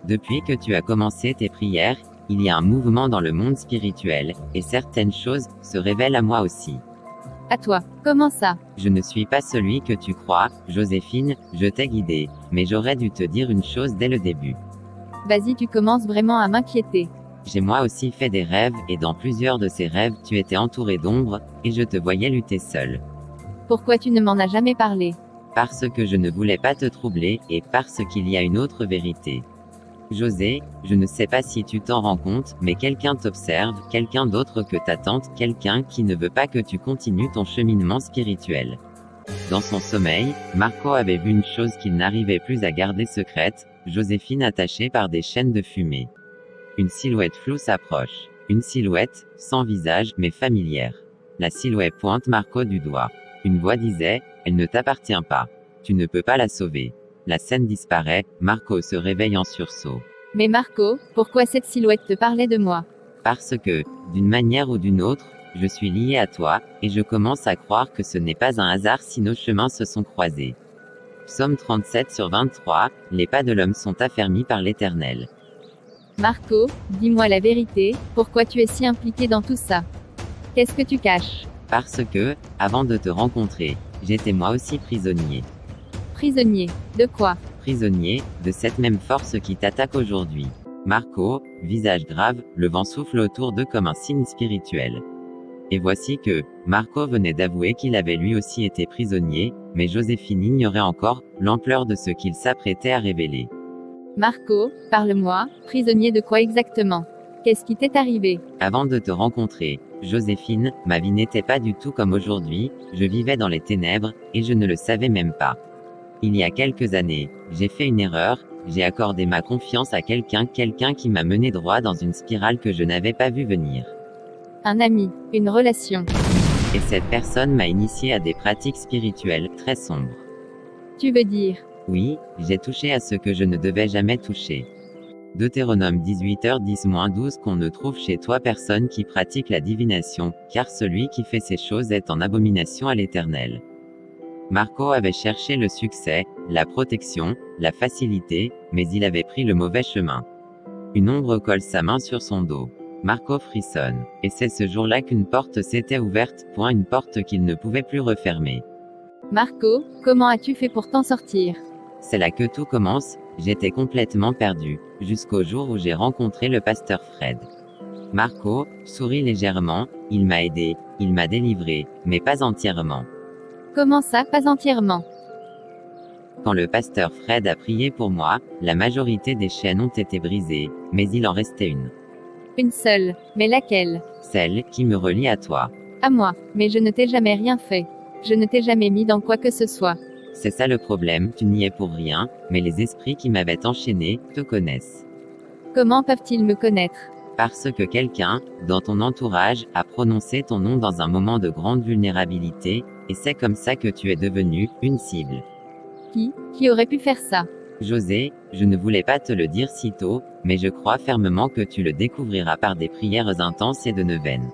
Depuis que tu as commencé tes prières, il y a un mouvement dans le monde spirituel, et certaines choses se révèlent à moi aussi. À toi, comment ça? Je ne suis pas celui que tu crois, Joséphine, je t'ai guidé, mais j'aurais dû te dire une chose dès le début. Vas-y, tu commences vraiment à m'inquiéter. J'ai moi aussi fait des rêves, et dans plusieurs de ces rêves tu étais entouré d'ombre, et je te voyais lutter seul. Pourquoi tu ne m'en as jamais parlé? Parce que je ne voulais pas te troubler, et parce qu'il y a une autre vérité. José, je ne sais pas si tu t'en rends compte, mais quelqu'un t'observe, quelqu'un d'autre que ta tante, quelqu'un qui ne veut pas que tu continues ton cheminement spirituel. Dans son sommeil, Marco avait vu une chose qu'il n'arrivait plus à garder secrète, Joséphine attachée par des chaînes de fumée. Une silhouette floue s'approche. Une silhouette, sans visage, mais familière. La silhouette pointe Marco du doigt. Une voix disait, elle ne t'appartient pas. Tu ne peux pas la sauver. La scène disparaît, Marco se réveille en sursaut. Mais Marco, pourquoi cette silhouette te parlait de moi? Parce que, d'une manière ou d'une autre, je suis lié à toi, et je commence à croire que ce n'est pas un hasard si nos chemins se sont croisés. Psaume 37/23, les pas de l'homme sont affermis par l'Éternel. Marco, dis-moi la vérité, pourquoi tu es si impliqué dans tout ça? Qu'est-ce que tu caches? Parce que, avant de te rencontrer, j'étais moi aussi prisonnier. Prisonnier. De quoi? Prisonnier, de cette même force qui t'attaque aujourd'hui. Marco, visage grave, le vent souffle autour d'eux comme un signe spirituel. Et voici que, Marco venait d'avouer qu'il avait lui aussi été prisonnier, mais Joséphine ignorait encore l'ampleur de ce qu'il s'apprêtait à révéler. Marco, parle-moi, prisonnier de quoi exactement? Qu'est-ce qui t'est arrivé? Avant de te rencontrer, Joséphine, ma vie n'était pas du tout comme aujourd'hui, je vivais dans les ténèbres, et je ne le savais même pas. Il y a quelques années, j'ai fait une erreur, j'ai accordé ma confiance à quelqu'un qui m'a mené droit dans une spirale que je n'avais pas vu venir. Un ami, une relation. Et cette personne m'a initié à des pratiques spirituelles très sombres. Tu veux dire? Oui, j'ai touché à ce que je ne devais jamais toucher. Deutéronome 18h10-12 qu'on ne trouve chez toi personne qui pratique la divination, car celui qui fait ces choses est en abomination à l'Éternel. Marco avait cherché le succès, la protection, la facilité, mais il avait pris le mauvais chemin. Une ombre colle sa main sur son dos. Marco frissonne. Et c'est ce jour-là qu'une porte s'était ouverte, une porte qu'il ne pouvait plus refermer. Marco, comment as-tu fait pour t'en sortir? C'est là que tout commence, j'étais complètement perdu, jusqu'au jour où j'ai rencontré le pasteur Fred. Marco sourit légèrement, il m'a aidé, il m'a délivré, mais pas entièrement. Comment ça, pas entièrement? Quand le pasteur Fred a prié pour moi, la majorité des chaînes ont été brisées, mais il en restait une. Une seule, mais laquelle? Celle qui me relie à toi. À moi, mais je ne t'ai jamais rien fait. Je ne t'ai jamais mis dans quoi que ce soit. C'est ça le problème, tu n'y es pour rien, mais les esprits qui m'avaient enchaîné, te connaissent. Comment peuvent-ils me connaître? Parce que quelqu'un, dans ton entourage, a prononcé ton nom dans un moment de grande vulnérabilité, et c'est comme ça que tu es devenu une cible. Qui aurait pu faire ça? José, je ne voulais pas te le dire si tôt, mais je crois fermement que tu le découvriras par des prières intenses et de neuvaines.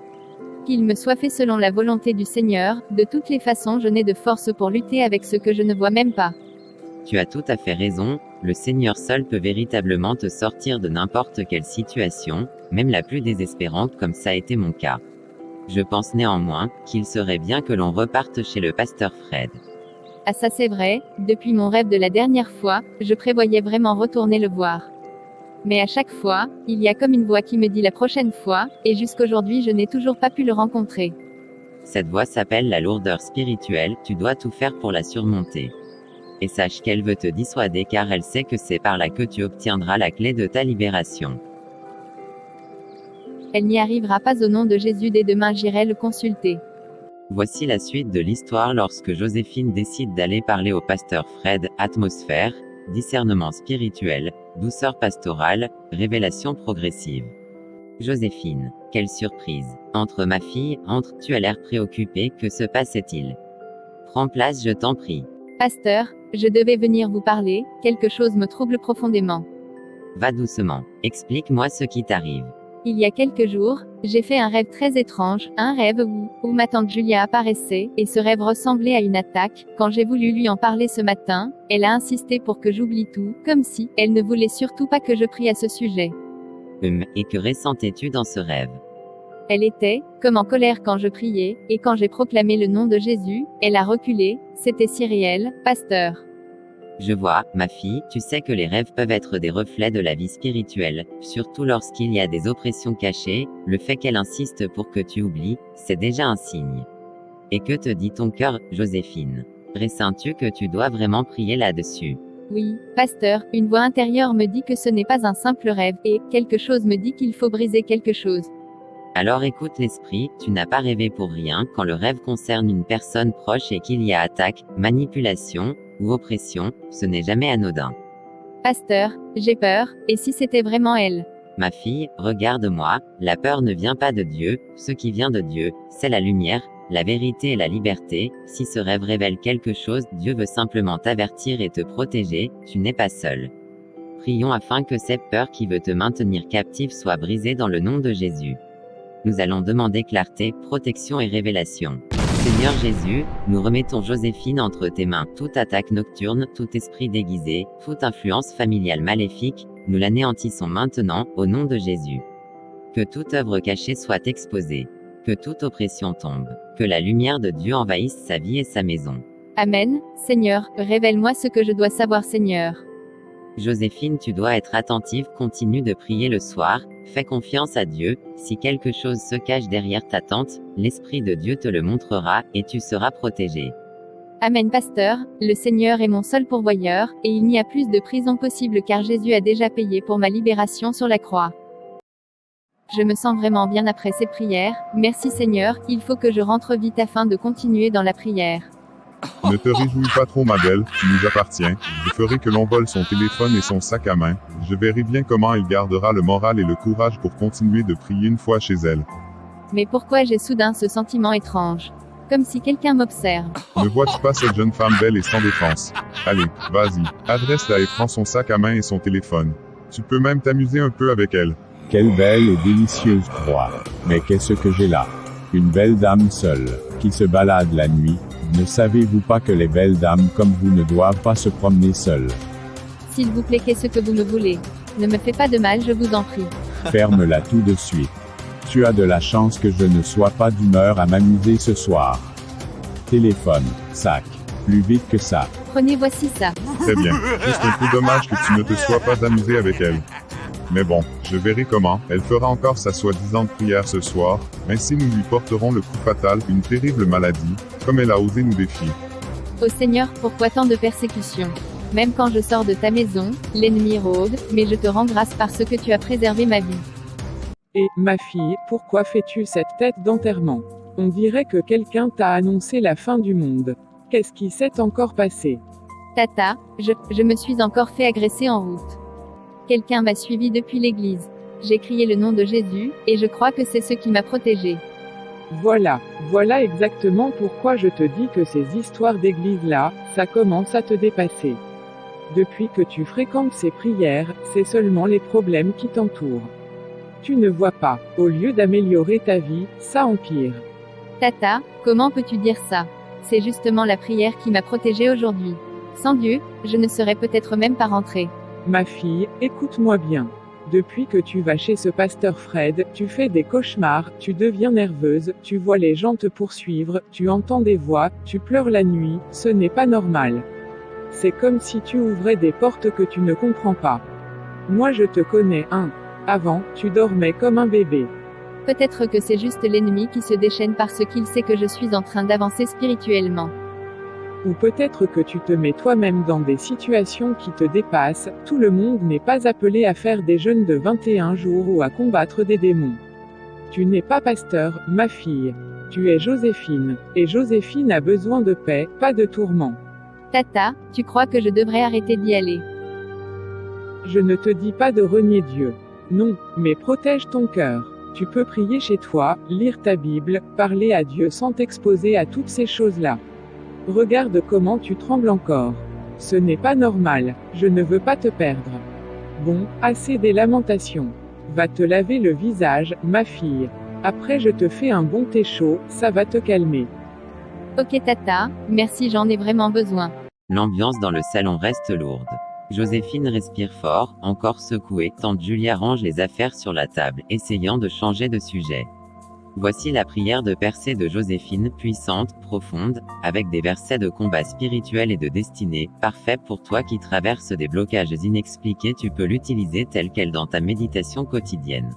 Qu'il me soit fait selon la volonté du Seigneur, de toutes les façons je n'ai de force pour lutter avec ce que je ne vois même pas. Tu as tout à fait raison, le Seigneur seul peut véritablement te sortir de n'importe quelle situation, même la plus désespérante comme ça a été mon cas. Je pense néanmoins, qu'il serait bien que l'on reparte chez le pasteur Fred. Ah ça c'est vrai, depuis mon rêve de la dernière fois, je prévoyais vraiment retourner le voir. Mais à chaque fois, il y a comme une voix qui me dit la prochaine fois, et jusqu'aujourd'hui je n'ai toujours pas pu le rencontrer. Cette voix s'appelle la lourdeur spirituelle, tu dois tout faire pour la surmonter. Et sache qu'elle veut te dissuader car elle sait que c'est par là que tu obtiendras la clé de ta libération. Elle n'y arrivera pas au nom de Jésus, dès demain j'irai le consulter. Voici la suite de l'histoire lorsque Joséphine décide d'aller parler au pasteur Fred, atmosphère, discernement spirituel, douceur pastorale, révélation progressive. Joséphine, quelle surprise. Entre ma fille, tu as l'air préoccupée, que se passait-il? Prends place, je t'en prie. Pasteur, je devais venir vous parler, quelque chose me trouble profondément. Va doucement, explique-moi ce qui t'arrive. Il y a quelques jours, j'ai fait un rêve très étrange, un rêve où ma tante Julia apparaissait, et ce rêve ressemblait à une attaque. Quand j'ai voulu lui en parler ce matin, elle a insisté pour que j'oublie tout, comme si elle ne voulait surtout pas que je prie à ce sujet. Et que ressentais-tu dans ce rêve? Elle était, comme en colère quand je priais, et quand j'ai proclamé le nom de Jésus, elle a reculé, c'était si réel, pasteur. Je vois, ma fille, tu sais que les rêves peuvent être des reflets de la vie spirituelle, surtout lorsqu'il y a des oppressions cachées, le fait qu'elle insiste pour que tu oublies, c'est déjà un signe. Et que te dit ton cœur, Joséphine? Ressens-tu que tu dois vraiment prier là-dessus? Oui, pasteur, une voix intérieure me dit que ce n'est pas un simple rêve, et quelque chose me dit qu'il faut briser quelque chose. Alors écoute l'esprit, tu n'as pas rêvé pour rien quand le rêve concerne une personne proche et qu'il y a attaque, manipulation, ou oppression, ce n'est jamais anodin. Pasteur, j'ai peur, et si c'était vraiment elle? Ma fille, regarde-moi, la peur ne vient pas de Dieu, ce qui vient de Dieu, c'est la lumière, la vérité et la liberté. Si ce rêve révèle quelque chose, Dieu veut simplement t'avertir et te protéger, tu n'es pas seul. Prions afin que cette peur qui veut te maintenir captif soit brisée dans le nom de Jésus. Nous allons demander clarté, protection et révélation. Seigneur Jésus, nous remettons Joséphine entre tes mains. Toute attaque nocturne, tout esprit déguisé, toute influence familiale maléfique, nous l'anéantissons maintenant, au nom de Jésus. Que toute œuvre cachée soit exposée. Que toute oppression tombe. Que la lumière de Dieu envahisse sa vie et sa maison. Amen. Seigneur, révèle-moi ce que je dois savoir, Seigneur. Joséphine, tu dois être attentive, continue de prier le soir, fais confiance à Dieu, si quelque chose se cache derrière ta tente, l'Esprit de Dieu te le montrera, et tu seras protégé. Amen pasteur, le Seigneur est mon seul pourvoyeur, et il n'y a plus de prison possible car Jésus a déjà payé pour ma libération sur la croix. Je me sens vraiment bien après ces prières, merci Seigneur, il faut que je rentre vite afin de continuer dans la prière. Ne te réjouis pas trop ma belle, tu nous appartiens, je ferai que l'on vole son téléphone et son sac à main, je verrai bien comment elle gardera le moral et le courage pour continuer de prier une fois chez elle. Mais pourquoi j'ai soudain ce sentiment étrange? Comme si quelqu'un m'observe. Ne vois-tu pas cette jeune femme belle et sans défense? Allez, vas-y, adresse-la et prends son sac à main et son téléphone. Tu peux même t'amuser un peu avec elle. Quelle belle et délicieuse proie. Mais qu'est-ce que j'ai là? Une belle dame seule, qui se balade la nuit. Ne savez-vous pas que les belles dames comme vous ne doivent pas se promener seules? S'il vous plaît, qu'est-ce que vous me voulez? Ne me fais pas de mal, je vous en prie. Ferme-la tout de suite. Tu as de la chance que je ne sois pas d'humeur à m'amuser ce soir. Téléphone, sac. Plus vite que ça. Prenez, voici ça. Très bien, juste un peu dommage que tu ne te sois pas amusé avec elle. Mais bon, je verrai comment, elle fera encore sa soi-disant prière ce soir, ainsi nous lui porterons le coup fatal, une terrible maladie, comme elle a osé nous défier. Ô Seigneur, pourquoi tant de persécutions? Même quand je sors de ta maison, l'ennemi rôde, mais je te rends grâce parce que tu as préservé ma vie. Et, ma fille, pourquoi fais-tu cette tête d'enterrement? On dirait que quelqu'un t'a annoncé la fin du monde. Qu'est-ce qui s'est encore passé? Tata, je me suis encore fait agresser en route. Quelqu'un m'a suivi depuis l'église. J'ai crié le nom de Jésus, et je crois que c'est ce qui m'a protégé. Voilà exactement pourquoi je te dis que ces histoires d'église-là, ça commence à te dépasser. Depuis que tu fréquentes ces prières, c'est seulement les problèmes qui t'entourent. Tu ne vois pas, au lieu d'améliorer ta vie, ça empire. Tata, comment peux-tu dire ça? C'est justement la prière qui m'a protégée aujourd'hui. Sans Dieu, je ne serais peut-être même pas rentrée. Ma fille, écoute-moi bien. Depuis que tu vas chez ce pasteur Fred, tu fais des cauchemars, tu deviens nerveuse, tu vois les gens te poursuivre, tu entends des voix, tu pleures la nuit, ce n'est pas normal. C'est comme si tu ouvrais des portes que tu ne comprends pas. Moi je te connais, hein. Avant, tu dormais comme un bébé. Peut-être que c'est juste l'ennemi qui se déchaîne parce qu'il sait que je suis en train d'avancer spirituellement. Ou peut-être que tu te mets toi-même dans des situations qui te dépassent, tout le monde n'est pas appelé à faire des jeûnes de 21 jours ou à combattre des démons. Tu n'es pas pasteur, ma fille. Tu es Joséphine, et Joséphine a besoin de paix, pas de tourment. Tata, tu crois que je devrais arrêter d'y aller? Je ne te dis pas de renier Dieu. Non, mais protège ton cœur. Tu peux prier chez toi, lire ta Bible, parler à Dieu sans t'exposer à toutes ces choses-là. Regarde comment tu trembles encore. Ce n'est pas normal, je ne veux pas te perdre. Bon, assez des lamentations. Va te laver le visage, ma fille. Après je te fais un bon thé chaud, ça va te calmer. Ok Tata, merci, j'en ai vraiment besoin. L'ambiance dans le salon reste lourde. Joséphine respire fort, encore secouée, tante Julia range les affaires sur la table, essayant de changer de sujet. Voici la prière de percée de Joséphine, puissante, profonde, avec des versets de combat spirituel et de destinée, parfait pour toi qui traverses des blocages inexpliqués. Tu peux l'utiliser telle quelle dans ta méditation quotidienne.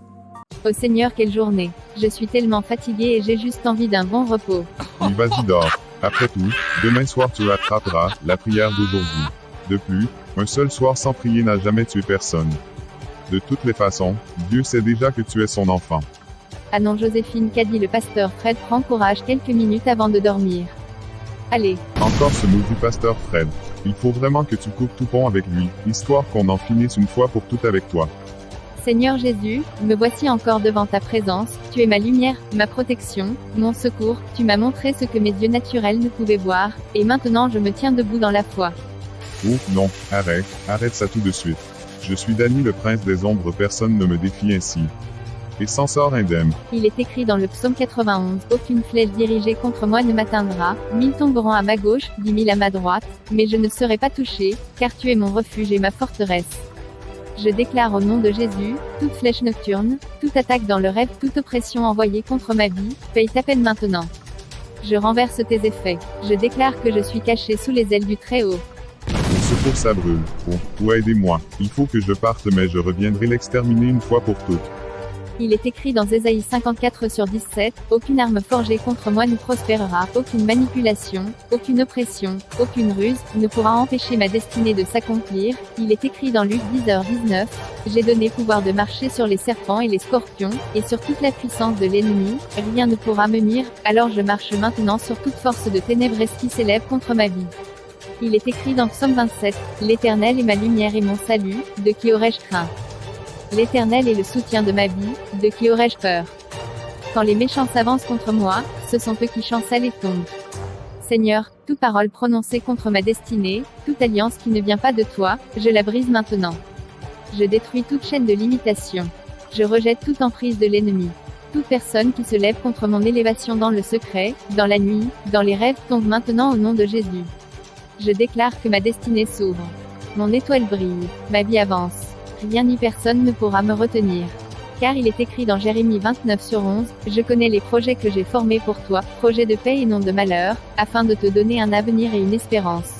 Ô Seigneur, quelle journée! Je suis tellement fatiguée et j'ai juste envie d'un bon repos. Oui, vas-y dors. Après tout, demain soir tu rattraperas la prière d'aujourd'hui. De plus, un seul soir sans prier n'a jamais tué personne. De toutes les façons, Dieu sait déjà que tu es son enfant. Ah non Joséphine, qu'a dit le pasteur Fred? Prends courage quelques minutes avant de dormir. Allez. Encore ce maudit pasteur Fred. Il faut vraiment que tu coupes tout pont avec lui, histoire qu'on en finisse une fois pour toutes avec toi. Seigneur Jésus, me voici encore devant ta présence, tu es ma lumière, ma protection, mon secours, tu m'as montré ce que mes yeux naturels ne pouvaient voir, et maintenant je me tiens debout dans la foi. Oh, non, arrête ça tout de suite. Je suis Dany le prince des ombres, personne ne me défie ainsi. Et s'en sort indemne. Il est écrit dans le psaume 91, aucune flèche dirigée contre moi ne m'atteindra, 1000 tomberont à ma gauche, 10 000 à ma droite, mais je ne serai pas touché, car tu es mon refuge et ma forteresse. Je déclare au nom de Jésus, toute flèche nocturne, toute attaque dans le rêve, toute oppression envoyée contre ma vie, paye ta peine maintenant. Je renverse tes effets. Je déclare que je suis caché sous les ailes du Très-Haut. Au secours, ça brûle. Oh, aidez-moi. Il faut que je parte, mais je reviendrai l'exterminer une fois pour toutes. Il est écrit dans Ésaïe 54/17, « Aucune arme forgée contre moi ne prospérera, aucune manipulation, aucune oppression, aucune ruse, ne pourra empêcher ma destinée de s'accomplir. » Il est écrit dans Luc 10:19, « J'ai donné pouvoir de marcher sur les serpents et les scorpions, et sur toute la puissance de l'ennemi, rien ne pourra me nuire, alors je marche maintenant sur toute force de ténèbres qui s'élève contre ma vie. » Il est écrit dans Psaume 27, « L'Éternel est ma lumière et mon salut, de qui aurais-je craint? L'Éternel est le soutien de ma vie, de qui aurais-je peur? Quand les méchants s'avancent contre moi, ce sont eux qui chancellent et tombent. Seigneur, toute parole prononcée contre ma destinée, toute alliance qui ne vient pas de toi, je la brise maintenant. Je détruis toute chaîne de limitation. Je rejette toute emprise de l'ennemi. Toute personne qui se lève contre mon élévation dans le secret, dans la nuit, dans les rêves tombe maintenant au nom de Jésus. Je déclare que ma destinée s'ouvre. Mon étoile brille, ma vie avance. Rien ni personne ne pourra me retenir. Car il est écrit dans Jérémie 29/11, « Je connais les projets que j'ai formés pour toi, projets de paix et non de malheur, afin de te donner un avenir et une espérance. »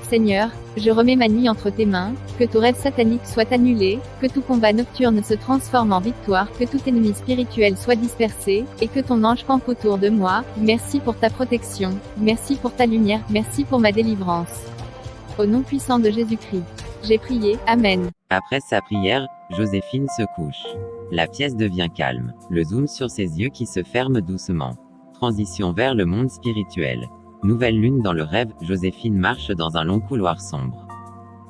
Seigneur, je remets ma nuit entre tes mains, que tout rêve satanique soit annulé, que tout combat nocturne se transforme en victoire, que tout ennemi spirituel soit dispersé, et que ton ange campe autour de moi. Merci pour ta protection, merci pour ta lumière, merci pour ma délivrance. Au nom puissant de Jésus-Christ, j'ai prié, Amen. Après sa prière, Joséphine se couche. La pièce devient calme. Le zoom sur ses yeux qui se ferment doucement. Transition vers le monde spirituel. Nouvelle lune dans le rêve, Joséphine marche dans un long couloir sombre.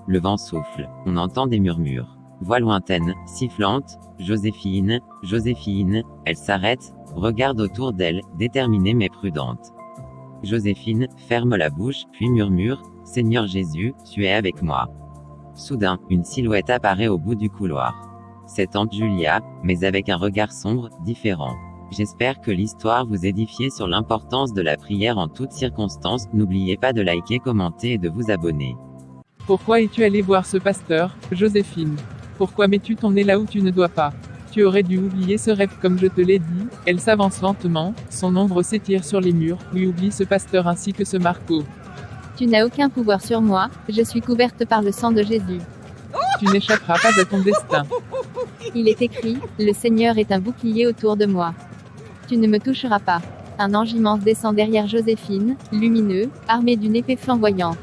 Le vent souffle, on entend des murmures. Voix lointaine, sifflante, Joséphine, Joséphine, elle s'arrête, regarde autour d'elle, déterminée mais prudente. Joséphine, ferme la bouche, puis murmure, Seigneur Jésus, tu es avec moi. Soudain, une silhouette apparaît au bout du couloir. C'est tante Julia, mais avec un regard sombre, différent. J'espère que l'histoire vous édifiait sur l'importance de la prière en toutes circonstances. N'oubliez pas de liker, commenter et de vous abonner. Pourquoi es-tu allé voir ce pasteur, Joséphine? Pourquoi mets-tu ton nez là où tu ne dois pas? Tu aurais dû oublier ce rêve comme je te l'ai dit. Elle s'avance lentement, son ombre s'étire sur les murs. Oui, oublie ce pasteur ainsi que ce Marco. Tu n'as aucun pouvoir sur moi, je suis couverte par le sang de Jésus. Tu n'échapperas pas à ton destin. Il est écrit, le Seigneur est un bouclier autour de moi. Tu ne me toucheras pas. Un ange immense descend derrière Joséphine, lumineux, armé d'une épée flamboyante.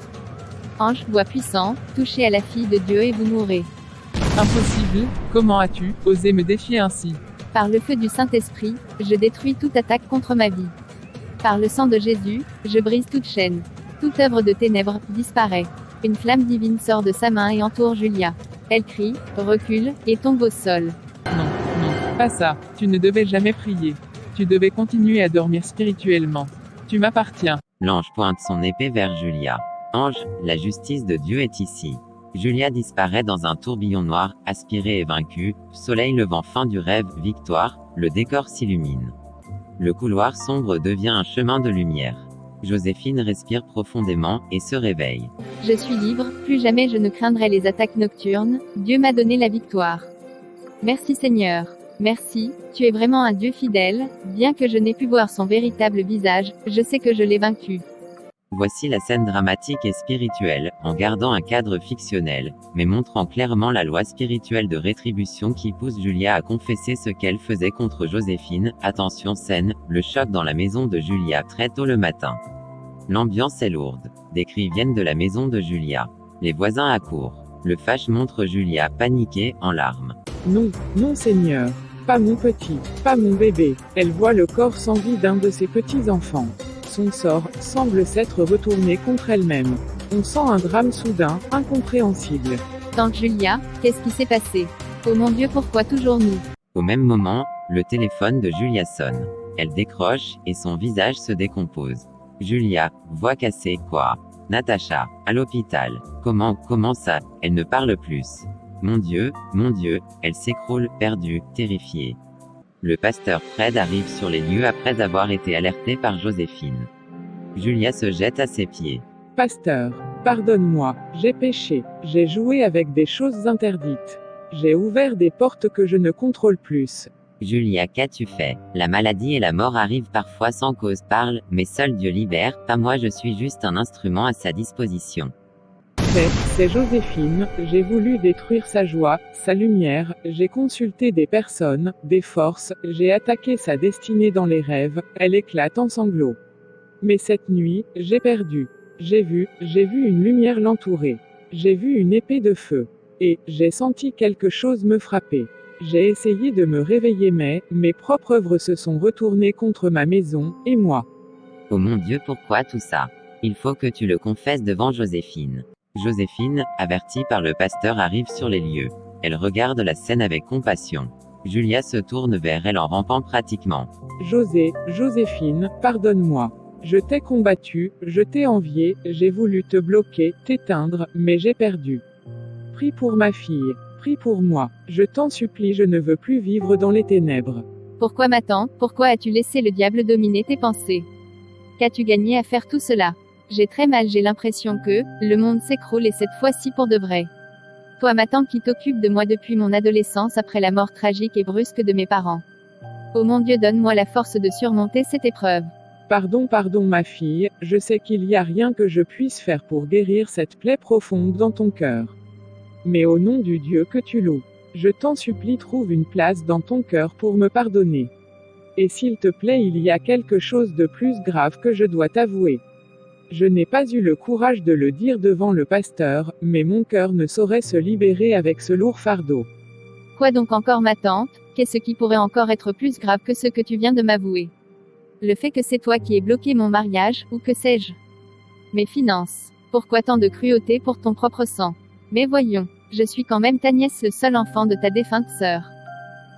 Ange, voix puissant, touchez à la fille de Dieu et vous mourrez. Impossible, comment as-tu osé me défier ainsi? Par le feu du Saint-Esprit, je détruis toute attaque contre ma vie. Par le sang de Jésus, je brise toute chaîne. Toute œuvre de ténèbres disparaît. Une flamme divine sort de sa main et entoure Julia. Elle crie, recule, et tombe au sol. Non, non, pas ça. Tu ne devais jamais prier. Tu devais continuer à dormir spirituellement. Tu m'appartiens. L'ange pointe son épée vers Julia. Ange, la justice de Dieu est ici. Julia disparaît dans un tourbillon noir, aspirée et vaincue, soleil levant, fin du rêve, victoire, le décor s'illumine. Le couloir sombre devient un chemin de lumière. Joséphine respire profondément, et se réveille. Je suis libre, plus jamais je ne craindrai les attaques nocturnes, Dieu m'a donné la victoire. Merci Seigneur. Merci, tu es vraiment un Dieu fidèle, bien que je n'ai pu voir son véritable visage, je sais que je l'ai vaincu. Voici la scène dramatique et spirituelle, en gardant un cadre fictionnel, mais montrant clairement la loi spirituelle de rétribution qui pousse Julia à confesser ce qu'elle faisait contre Joséphine. Attention scène, le choc dans la maison de Julia très tôt le matin. L'ambiance est lourde. Des cris viennent de la maison de Julia. Les voisins accourent. Le flash montre Julia paniquée, en larmes. Non, non Seigneur. Pas mon petit, pas mon bébé. Elle voit le corps sans vie d'un de ses petits-enfants. Son sort semble s'être retourné contre elle-même. On sent un drame soudain, incompréhensible. Tante Julia, qu'est-ce qui s'est passé? Oh mon Dieu, pourquoi toujours nous? Au même moment, le téléphone de Julia sonne. Elle décroche, et son visage se décompose. Julia, voix cassée, quoi? Natacha, à l'hôpital. Comment ça? Elle ne parle plus. Mon Dieu, elle s'écroule, perdue, terrifiée. Le pasteur Fred arrive sur les lieux après avoir été alerté par Joséphine. Julia se jette à ses pieds. Pasteur, pardonne-moi, j'ai péché, j'ai joué avec des choses interdites. J'ai ouvert des portes que je ne contrôle plus. Julia, qu'as-tu fait? La maladie et la mort arrivent parfois sans cause, parle, mais seul Dieu libère, pas moi, je suis juste un instrument à sa disposition. C'est Joséphine, j'ai voulu détruire sa joie, sa lumière, j'ai consulté des personnes, des forces, j'ai attaqué sa destinée dans les rêves, elle éclate en sanglots. Mais cette nuit, j'ai perdu. J'ai vu une lumière l'entourer. J'ai vu une épée de feu. Et, j'ai senti quelque chose me frapper. J'ai essayé de me réveiller mais, mes propres œuvres se sont retournées contre ma maison, et moi. Oh mon Dieu, pourquoi tout ça? Il faut que tu le confesses devant Joséphine. Joséphine, avertie par le pasteur, arrive sur les lieux. Elle regarde la scène avec compassion. Julia se tourne vers elle en rampant pratiquement. Joséphine, pardonne-moi. Je t'ai combattu, je t'ai envié, j'ai voulu te bloquer, t'éteindre, mais j'ai perdu. Prie pour ma fille, prie pour moi. Je t'en supplie, je ne veux plus vivre dans les ténèbres. Pourquoi ma tante, pourquoi as-tu laissé le diable dominer tes pensées? Qu'as-tu gagné à faire tout cela? J'ai très mal, j'ai l'impression que le monde s'écroule et cette fois-ci pour de vrai. Toi ma tante qui t'occupe de moi depuis mon adolescence après la mort tragique et brusque de mes parents. Oh mon Dieu, donne-moi la force de surmonter cette épreuve. Pardon ma fille, je sais qu'il n'y a rien que je puisse faire pour guérir cette plaie profonde dans ton cœur. Mais au nom du Dieu que tu loues, je t'en supplie, trouve une place dans ton cœur pour me pardonner. Et s'il te plaît, il y a quelque chose de plus grave que je dois t'avouer. Je n'ai pas eu le courage de le dire devant le pasteur, mais mon cœur ne saurait se libérer avec ce lourd fardeau. Quoi donc encore ma tante? Qu'est-ce qui pourrait encore être plus grave que ce que tu viens de m'avouer? Le fait que c'est toi qui ai bloqué mon mariage, ou que sais-je? Mes finances. Pourquoi tant de cruauté pour ton propre sang? Mais voyons, je suis quand même ta nièce, le seul enfant de ta défunte sœur.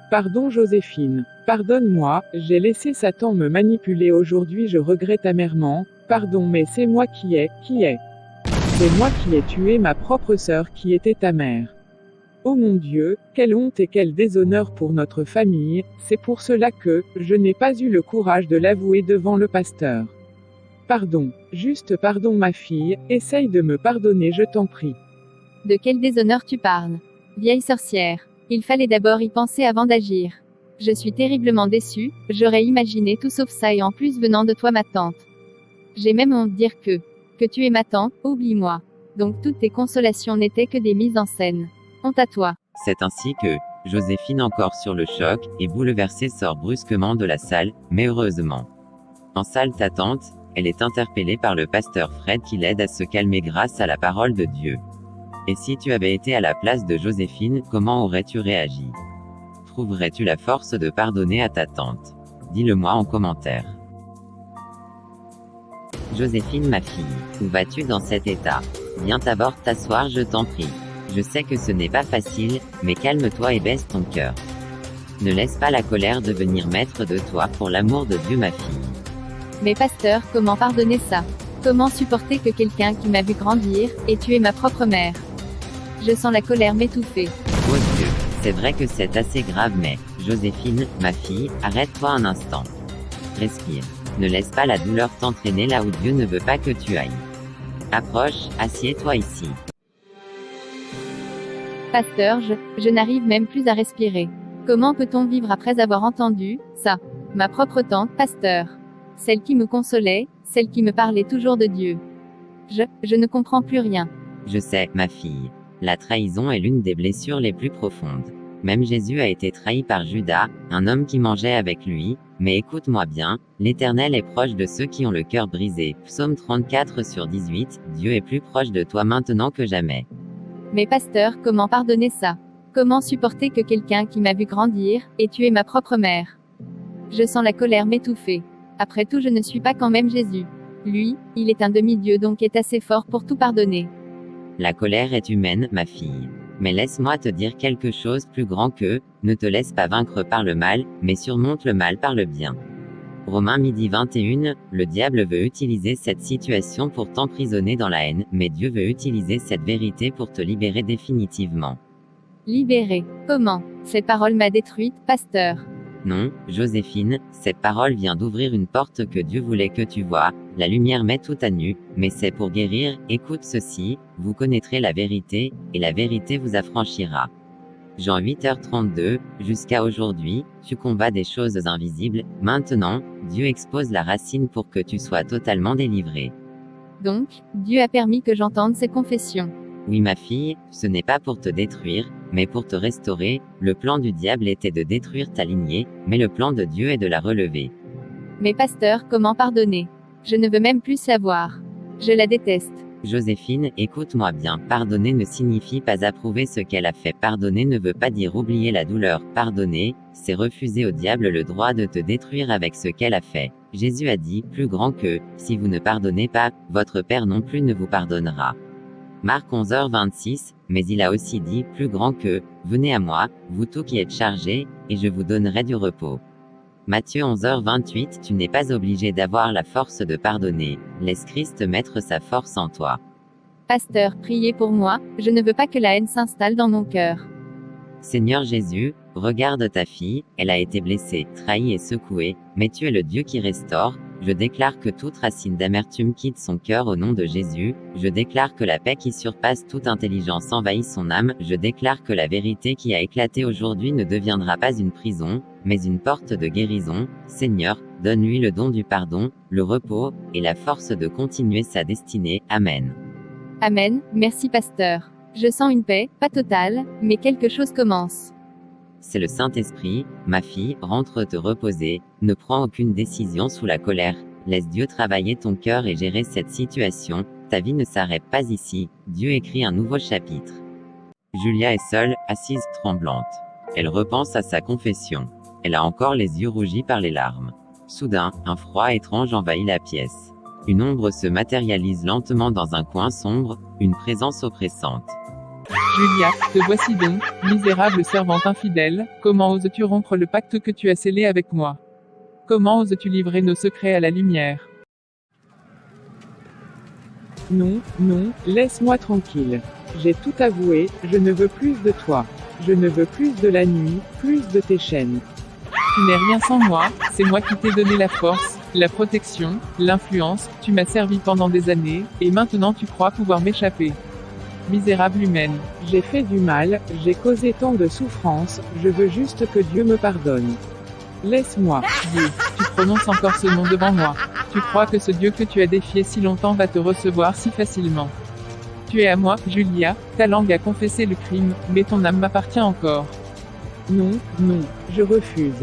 Pardon Joséphine, pardonne-moi, j'ai laissé Satan me manipuler aujourd'hui, je regrette amèrement, pardon, mais c'est moi qui ai. C'est moi qui ai tué ma propre sœur qui était ta mère. Oh mon Dieu, quelle honte et quel déshonneur pour notre famille, c'est pour cela que, je n'ai pas eu le courage de l'avouer devant le pasteur. Pardon, juste pardon ma fille, essaye de me pardonner, je t'en prie. De quel déshonneur tu parles? Vieille sorcière. Il fallait d'abord y penser avant d'agir. Je suis terriblement déçue, j'aurais imaginé tout sauf ça et en plus venant de toi ma tante. J'ai même honte de dire que tu es ma tante, oublie-moi. Donc toutes tes consolations n'étaient que des mises en scène. Honte à toi. C'est ainsi que, Joséphine, encore sur le choc, et bouleversée, sort brusquement de la salle, mais heureusement. En salle d'attente, elle est interpellée par le pasteur Fred qui l'aide à se calmer grâce à la parole de Dieu. Et si tu avais été à la place de Joséphine, comment aurais-tu réagi? Trouverais-tu la force de pardonner à ta tante? Dis-le-moi en commentaire. Joséphine, ma fille, où vas-tu dans cet état? Viens d'abord t'asseoir, je t'en prie. Je sais que ce n'est pas facile, mais calme-toi et baisse ton cœur. Ne laisse pas la colère devenir maître de toi, pour l'amour de Dieu, ma fille. Mais pasteur, comment pardonner ça? Comment supporter que quelqu'un qui m'a vu grandir, ait tué ma propre mère? Je sens la colère m'étouffer. Oh Dieu, c'est vrai que c'est assez grave, mais, Joséphine, ma fille, arrête-toi un instant. Respire. Ne laisse pas la douleur t'entraîner là où Dieu ne veut pas que tu ailles. Approche, assieds-toi ici. Pasteur, je n'arrive même plus à respirer. Comment peut-on vivre après avoir entendu ça? Ma propre tante, pasteur. Celle qui me consolait, celle qui me parlait toujours de Dieu. Je ne comprends plus rien. Je sais, ma fille. La trahison est l'une des blessures les plus profondes. Même Jésus a été trahi par Judas, un homme qui mangeait avec lui, mais écoute-moi bien, l'Éternel est proche de ceux qui ont le cœur brisé. Psaume 34/18, Dieu est plus proche de toi maintenant que jamais. Mais pasteur, comment pardonner ça? Comment supporter que quelqu'un qui m'a vu grandir, ait tué ma propre mère? Je sens la colère m'étouffer. Après tout, je ne suis pas quand même Jésus. Lui, il est un demi-dieu donc est assez fort pour tout pardonner. La colère est humaine, ma fille. Mais laisse-moi te dire quelque chose plus grand que, ne te laisse pas vaincre par le mal, mais surmonte le mal par le bien. Romains 12:21, le diable veut utiliser cette situation pour t'emprisonner dans la haine, mais Dieu veut utiliser cette vérité pour te libérer définitivement. Libéré. Comment? Cette parole m'a détruite, pasteur. Non, Joséphine, cette parole vient d'ouvrir une porte que Dieu voulait que tu vois, la lumière met tout à nu, mais c'est pour guérir, écoute ceci, vous connaîtrez la vérité, et la vérité vous affranchira. Jean 8h32, jusqu'à aujourd'hui, tu combats des choses invisibles, maintenant, Dieu expose la racine pour que tu sois totalement délivré. Donc, Dieu a permis que j'entende ces confessions. Oui ma fille, ce n'est pas pour te détruire, mais pour te restaurer. Le plan du diable était de détruire ta lignée, mais le plan de Dieu est de la relever. Mais pasteur, comment pardonner? Je ne veux même plus savoir. Je la déteste. Joséphine, écoute-moi bien, pardonner ne signifie pas approuver ce qu'elle a fait. Pardonner ne veut pas dire oublier la douleur. Pardonner, c'est refuser au diable le droit de te détruire avec ce qu'elle a fait. Jésus a dit, plus grand que, si vous ne pardonnez pas, votre Père non plus ne vous pardonnera. Marc 11h26, mais il a aussi dit, plus grand que, venez à moi, vous tous qui êtes chargés, et je vous donnerai du repos. Matthieu 11h28, tu n'es pas obligé d'avoir la force de pardonner, laisse Christ mettre sa force en toi. Pasteur, priez pour moi, je ne veux pas que la haine s'installe dans mon cœur. Seigneur Jésus, regarde ta fille, elle a été blessée, trahie et secouée, mais tu es le Dieu qui restaure. Je déclare que toute racine d'amertume quitte son cœur au nom de Jésus. Je déclare que la paix qui surpasse toute intelligence envahit son âme. Je déclare que la vérité qui a éclaté aujourd'hui ne deviendra pas une prison, mais une porte de guérison. Seigneur, donne-lui le don du pardon, le repos, et la force de continuer sa destinée. Amen. Amen, merci pasteur. Je sens une paix, pas totale, mais quelque chose commence. C'est le Saint-Esprit, ma fille, rentre te reposer, ne prends aucune décision sous la colère, laisse Dieu travailler ton cœur et gérer cette situation, ta vie ne s'arrête pas ici, Dieu écrit un nouveau chapitre. Julia est seule, assise, tremblante. Elle repense à sa confession. Elle a encore les yeux rougis par les larmes. Soudain, un froid étrange envahit la pièce. Une ombre se matérialise lentement dans un coin sombre, une présence oppressante. Julia, te voici donc, misérable servante infidèle, comment oses-tu rompre le pacte que tu as scellé avec moi? Comment oses-tu livrer nos secrets à la lumière? Non, non, laisse-moi tranquille. J'ai tout avoué, je ne veux plus de toi. Je ne veux plus de la nuit, plus de tes chaînes. Tu n'es rien sans moi, c'est moi qui t'ai donné la force, la protection, l'influence, tu m'as servi pendant des années, et maintenant tu crois pouvoir m'échapper. Misérable humaine. J'ai fait du mal, j'ai causé tant de souffrance, je veux juste que Dieu me pardonne. Laisse-moi. Dieu, tu prononces encore ce nom devant moi. Tu crois que ce Dieu que tu as défié si longtemps va te recevoir si facilement. Tu es à moi, Julia, ta langue a confessé le crime, mais ton âme m'appartient encore. Non, non, je refuse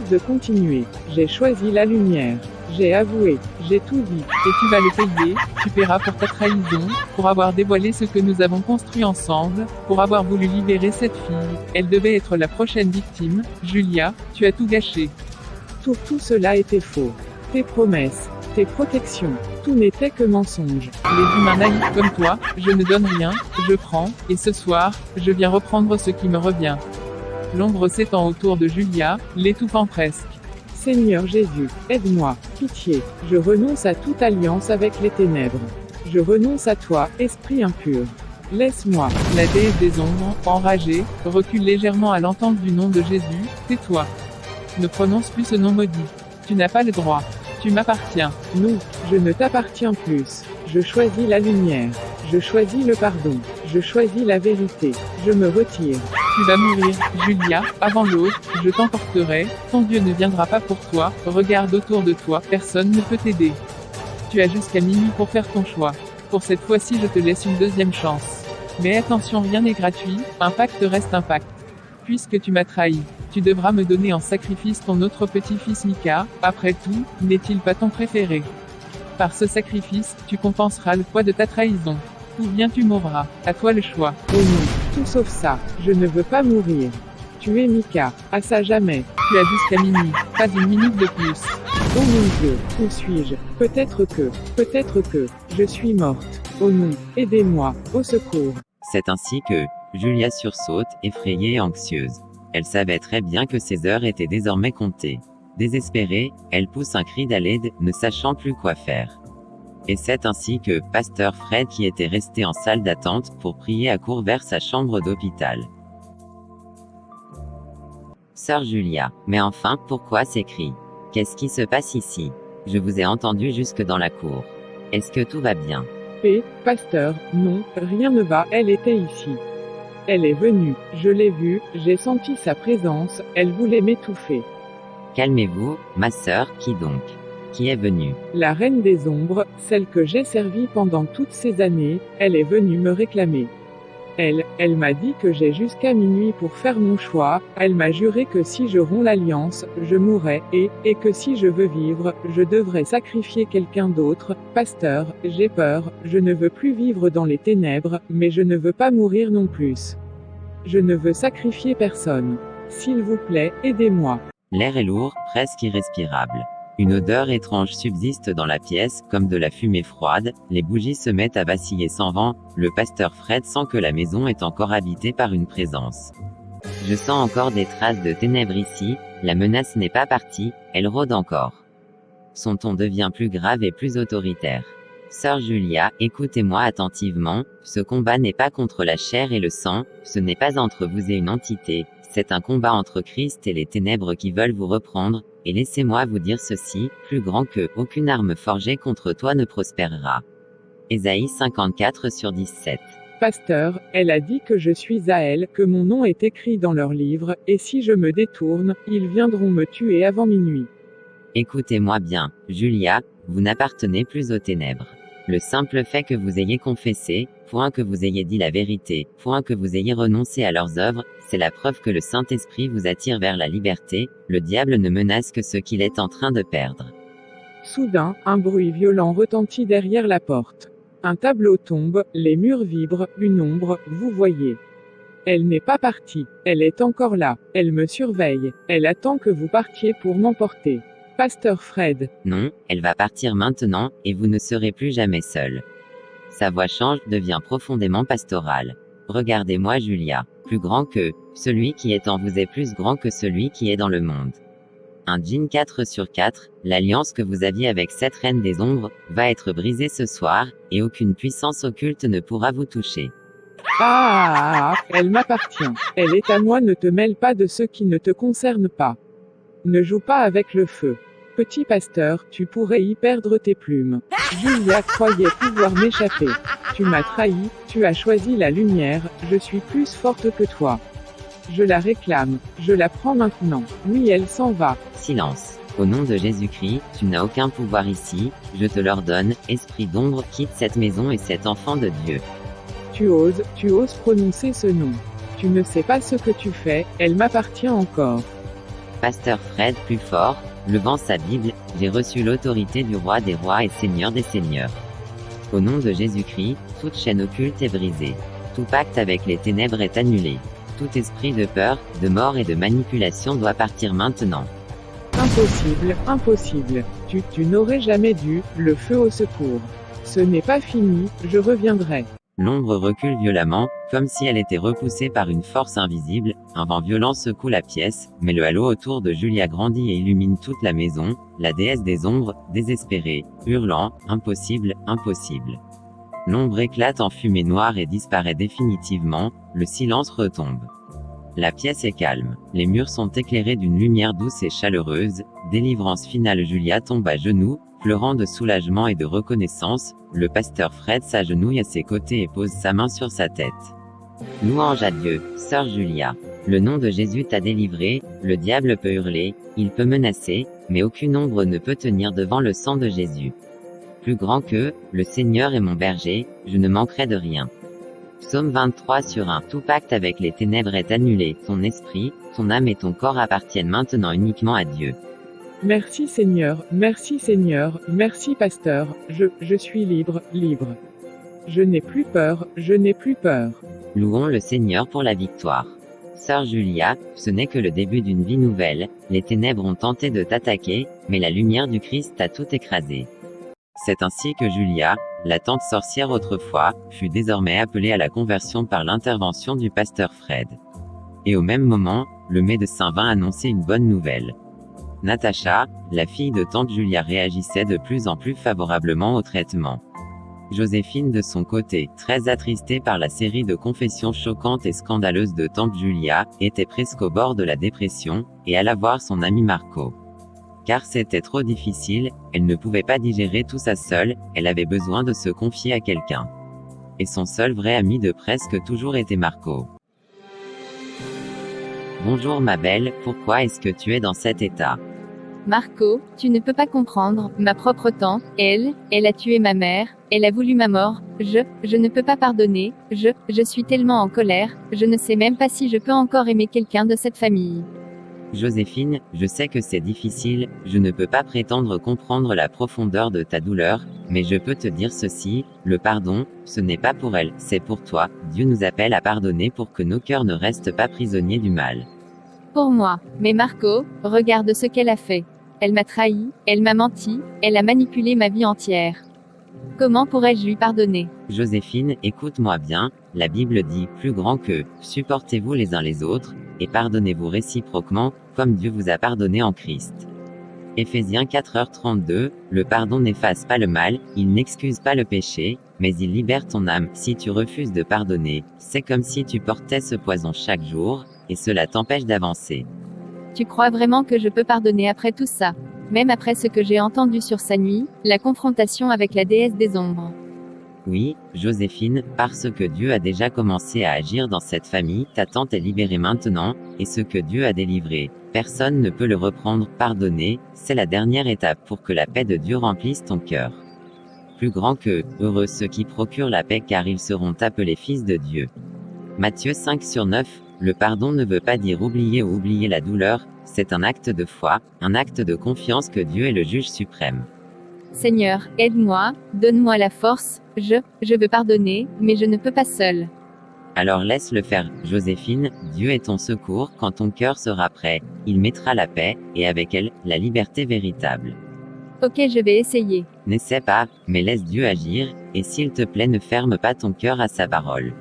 de continuer. J'ai choisi la lumière. J'ai avoué, j'ai tout dit. Et tu vas le payer, tu paieras pour ta trahison, pour avoir dévoilé ce que nous avons construit ensemble, pour avoir voulu libérer cette fille. Elle devait être la prochaine victime. Julia, tu as tout gâché. Tout cela était faux. Tes promesses, tes protections, tout n'était que mensonge. Les humains naïfs comme toi, je ne donne rien, je prends, et ce soir, je viens reprendre ce qui me revient. L'ombre s'étend autour de Julia, l'étouffant presque. Seigneur Jésus, aide-moi, pitié, je renonce à toute alliance avec les ténèbres. Je renonce à toi, esprit impur. Laisse-moi. La déesse des ombres, enragée, recule légèrement à l'entente du nom de Jésus. Tais-toi. Ne prononce plus ce nom maudit. Tu n'as pas le droit. Tu m'appartiens. Non, je ne t'appartiens plus. Je choisis la lumière. Je choisis le pardon. Je choisis la vérité. Je me retire. Tu vas mourir, Julia, avant l'autre, je t'emporterai, ton Dieu ne viendra pas pour toi, regarde autour de toi, personne ne peut t'aider. Tu as jusqu'à minuit pour faire ton choix. Pour cette fois-ci je te laisse une deuxième chance. Mais attention, rien n'est gratuit, un pacte reste un pacte. Puisque tu m'as trahi, tu devras me donner en sacrifice ton autre petit-fils Mika, après tout, n'est-il pas ton préféré? Par ce sacrifice, tu compenseras le poids de ta trahison. Ou bien tu mourras, à toi le choix. Oh non, tout sauf ça, je ne veux pas mourir. Tu es Mika, à ça jamais. Tu as jusqu'à minuit, pas une minute de plus. Oh mon Dieu, où suis-je? Peut-être que, je suis morte. Oh non, aidez-moi, au secours. C'est ainsi que, Julia sursaute, effrayée et anxieuse. Elle savait très bien que ses heures étaient désormais comptées. Désespérée, elle pousse un cri d'aide, ne sachant plus quoi faire. Et c'est ainsi que, pasteur Fred qui était resté en salle d'attente, pour prier accourt vers sa chambre d'hôpital. Sœur Julia, mais enfin, pourquoi ces cris? Qu'est-ce qui se passe ici? Je vous ai entendu jusque dans la cour. Est-ce que tout va bien? Pasteur, non, rien ne va, elle était ici. Elle est venue, je l'ai vue, j'ai senti sa présence, elle voulait m'étouffer. Calmez-vous, ma sœur, qui donc? Qui est venu? La reine des ombres, celle que j'ai servie pendant toutes ces années, elle est venue me réclamer. Elle m'a dit que j'ai jusqu'à minuit pour faire mon choix, elle m'a juré que si je romps l'alliance, je mourrai, et que si je veux vivre, je devrais sacrifier quelqu'un d'autre. Pasteur, j'ai peur, je ne veux plus vivre dans les ténèbres, mais je ne veux pas mourir non plus. Je ne veux sacrifier personne. S'il vous plaît, aidez-moi. L'air est lourd, presque irrespirable. Une odeur étrange subsiste dans la pièce, comme de la fumée froide, les bougies se mettent à vaciller sans vent, le pasteur Fred sent que la maison est encore habitée par une présence. Je sens encore des traces de ténèbres ici, la menace n'est pas partie, elle rôde encore. Son ton devient plus grave et plus autoritaire. Sœur Julia, écoutez-moi attentivement, ce combat n'est pas contre la chair et le sang, ce n'est pas entre vous et une entité, c'est un combat entre Christ et les ténèbres qui veulent vous reprendre, et laissez-moi vous dire ceci, plus grand que, aucune arme forgée contre toi ne prospérera. Ésaïe 54/17. Pasteur, elle a dit que je suis à elle, que mon nom est écrit dans leur livre, et si je me détourne, ils viendront me tuer avant minuit. Écoutez-moi bien, Julia, vous n'appartenez plus aux ténèbres. Le simple fait que vous ayez confessé, point que vous ayez dit la vérité, point que vous ayez renoncé à leurs œuvres, c'est la preuve que le Saint-Esprit vous attire vers la liberté, le diable ne menace que ce qu'il est en train de perdre. Soudain, un bruit violent retentit derrière la porte. Un tableau tombe, les murs vibrent, une ombre, vous voyez. Elle n'est pas partie, elle est encore là, elle me surveille, elle attend que vous partiez pour m'emporter. Pasteur Fred. Non, elle va partir maintenant, et vous ne serez plus jamais seul. Sa voix change, devient profondément pastorale. Regardez-moi Julia, plus grand que, celui qui est en vous est plus grand que celui qui est dans le monde. Un djinn 4/4, l'alliance que vous aviez avec cette reine des ombres, va être brisée ce soir, et aucune puissance occulte ne pourra vous toucher. Elle m'appartient. Elle est à moi, ne te mêle pas de ce qui ne te concerne pas. Ne joue pas avec le feu. Petit pasteur, tu pourrais y perdre tes plumes. Julia croyait pouvoir m'échapper. Tu m'as trahi, tu as choisi la lumière, je suis plus forte que toi. Je la réclame, je la prends maintenant. Oui, elle s'en va. Silence. Au nom de Jésus-Christ, tu n'as aucun pouvoir ici, je te l'ordonne, esprit d'ombre, quitte cette maison et cet enfant de Dieu. Tu oses prononcer ce nom. Tu ne sais pas ce que tu fais, elle m'appartient encore. Pasteur Fred, plus fort, levant sa Bible, j'ai reçu l'autorité du roi des rois et seigneur des seigneurs. Au nom de Jésus-Christ, toute chaîne occulte est brisée. Tout pacte avec les ténèbres est annulé. Tout esprit de peur, de mort et de manipulation doit partir maintenant. Impossible, impossible. Tu n'aurais jamais dû, le feu au secours. Ce n'est pas fini, je reviendrai. L'ombre recule violemment, comme si elle était repoussée par une force invisible, un vent violent secoue la pièce, mais le halo autour de Julia grandit et illumine toute la maison, la déesse des ombres, désespérée, hurlant, impossible, impossible. L'ombre éclate en fumée noire et disparaît définitivement, le silence retombe. La pièce est calme, les murs sont éclairés d'une lumière douce et chaleureuse, délivrance finale. Julia tombe à genoux, pleurant de soulagement et de reconnaissance, le pasteur Fred s'agenouille à ses côtés et pose sa main sur sa tête. Louange à Dieu, sœur Julia. Le nom de Jésus t'a délivré, le diable peut hurler, il peut menacer, mais aucune ombre ne peut tenir devant le sang de Jésus. Plus grand que, le Seigneur est mon berger, je ne manquerai de rien. Psaume 23/1. Tout pacte avec les ténèbres est annulé, ton esprit, ton âme et ton corps appartiennent maintenant uniquement à Dieu. Merci Seigneur, merci pasteur, je suis libre, libre. Je n'ai plus peur, je n'ai plus peur. Louons le Seigneur pour la victoire. Sœur Julia, ce n'est que le début d'une vie nouvelle, les ténèbres ont tenté de t'attaquer, mais la lumière du Christ a tout écrasé. C'est ainsi que Julia, la tante sorcière autrefois, fut désormais appelée à la conversion par l'intervention du pasteur Fred. Et au même moment, le médecin vint annoncer une bonne nouvelle. Natacha, la fille de tante Julia, réagissait de plus en plus favorablement au traitement. Joséphine de son côté, très attristée par la série de confessions choquantes et scandaleuses de tante Julia, était presque au bord de la dépression, et alla voir son ami Marco. Car c'était trop difficile, elle ne pouvait pas digérer tout ça seule, elle avait besoin de se confier à quelqu'un. Et son seul vrai ami de presque toujours était Marco. Bonjour ma belle, pourquoi est-ce que tu es dans cet état? Marco, tu ne peux pas comprendre, ma propre tante, elle a tué ma mère, elle a voulu ma mort, je ne peux pas pardonner, je suis tellement en colère, je ne sais même pas si je peux encore aimer quelqu'un de cette famille. Joséphine, je sais que c'est difficile, je ne peux pas prétendre comprendre la profondeur de ta douleur, mais je peux te dire ceci, le pardon, ce n'est pas pour elle, c'est pour toi, Dieu nous appelle à pardonner pour que nos cœurs ne restent pas prisonniers du mal. Pour moi, mais Marco, regarde ce qu'elle a fait. Elle m'a trahi, elle m'a menti, elle a manipulé ma vie entière. Comment pourrais-je lui pardonner? Joséphine, écoute-moi bien, la Bible dit, plus grand que, supportez-vous les uns les autres, et pardonnez-vous réciproquement, comme Dieu vous a pardonné en Christ. Éphésiens 4h32, le pardon n'efface pas le mal, il n'excuse pas le péché, mais il libère ton âme. Si tu refuses de pardonner, c'est comme si tu portais ce poison chaque jour, et cela t'empêche d'avancer. Tu crois vraiment que je peux pardonner après tout ça? Même après ce que j'ai entendu sur sa nuit, la confrontation avec la déesse des ombres. Oui, Joséphine, parce que Dieu a déjà commencé à agir dans cette famille, ta tante est libérée maintenant, et ce que Dieu a délivré, personne ne peut le reprendre. Pardonner, c'est la dernière étape pour que la paix de Dieu remplisse ton cœur. Plus grand que, heureux ceux qui procurent la paix car ils seront appelés fils de Dieu. Matthieu 5/9, le pardon ne veut pas dire oublier ou oublier la douleur, c'est un acte de foi, un acte de confiance que Dieu est le juge suprême. Seigneur, aide-moi, donne-moi la force, je veux pardonner, mais je ne peux pas seul. Alors laisse-le faire, Joséphine, Dieu est ton secours, quand ton cœur sera prêt, il mettra la paix, et avec elle, la liberté véritable. Ok, je vais essayer. N'essaie pas, mais laisse Dieu agir, et s'il te plaît ne ferme pas ton cœur à sa parole.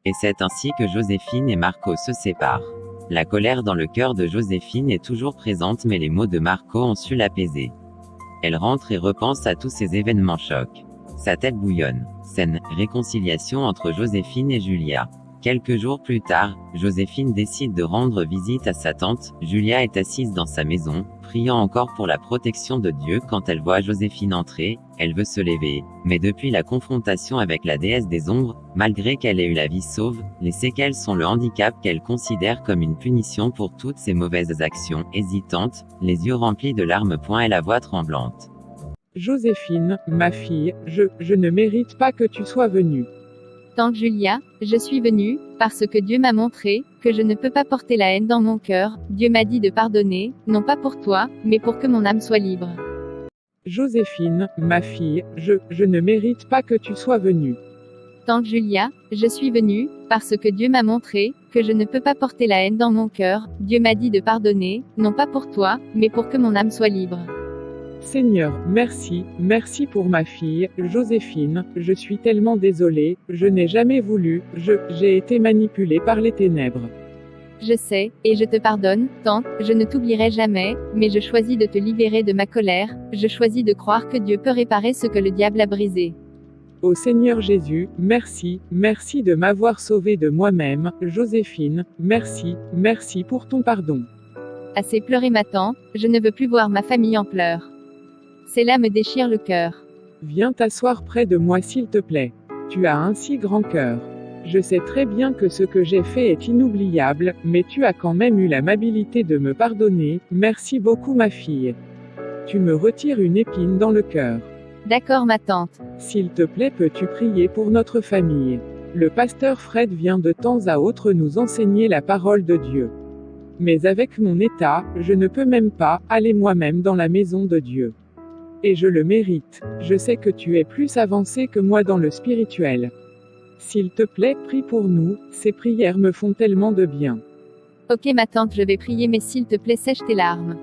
Et c'est ainsi que Joséphine et Marco se séparent. La colère dans le cœur de Joséphine est toujours présente mais les mots de Marco ont su l'apaiser. Elle rentre et repense à tous ces événements chocs. Sa tête bouillonne. Scène, réconciliation entre Joséphine et Julia. Quelques jours plus tard, Joséphine décide de rendre visite à sa tante. Julia est assise dans sa maison, priant encore pour la protection de Dieu. Quand elle voit Joséphine entrer, elle veut se lever, mais depuis la confrontation avec la déesse des ombres, malgré qu'elle ait eu la vie sauve, les séquelles sont le handicap qu'elle considère comme une punition pour toutes ses mauvaises actions. Hésitante, les yeux remplis de larmes et la voix tremblante. Joséphine, ma fille, je ne mérite pas que tu sois venue. Tante Julia, je suis venue, parce que Dieu m'a montré, que je ne peux pas porter la haine dans mon cœur. Dieu m'a dit de pardonner, non pas pour toi, mais pour que mon âme soit libre. Joséphine, ma fille, je ne mérite pas que tu sois venue. Tante Julia, je suis venue, parce que Dieu m'a montré, que je ne peux pas porter la haine dans mon cœur. Dieu m'a dit de pardonner, non pas pour toi, mais pour que mon âme soit libre. Seigneur, merci pour ma fille, Joséphine, je suis tellement désolée, je n'ai jamais voulu, j'ai été manipulée par les ténèbres. Je sais, et je te pardonne, tante, je ne t'oublierai jamais, mais je choisis de te libérer de ma colère, je choisis de croire que Dieu peut réparer ce que le diable a brisé. Ô Seigneur Jésus, merci de m'avoir sauvée de moi-même, Joséphine, merci pour ton pardon. Assez pleuré ma tante, je ne veux plus voir ma famille en pleurs. Cela me déchire le cœur. Viens t'asseoir près de moi s'il te plaît. Tu as un si grand cœur. Je sais très bien que ce que j'ai fait est inoubliable, mais tu as quand même eu l'amabilité de me pardonner. Merci beaucoup ma fille. Tu me retires une épine dans le cœur. D'accord ma tante. S'il te plaît, peux-tu prier pour notre famille? Le pasteur Fred vient de temps à autre nous enseigner la parole de Dieu. Mais avec mon état, je ne peux même pas aller moi-même dans la maison de Dieu. Et je le mérite. Je sais que tu es plus avancé que moi dans le spirituel. S'il te plaît, prie pour nous, ces prières me font tellement de bien. Ok ma tante, je vais prier, mais s'il te plaît, sèche tes larmes.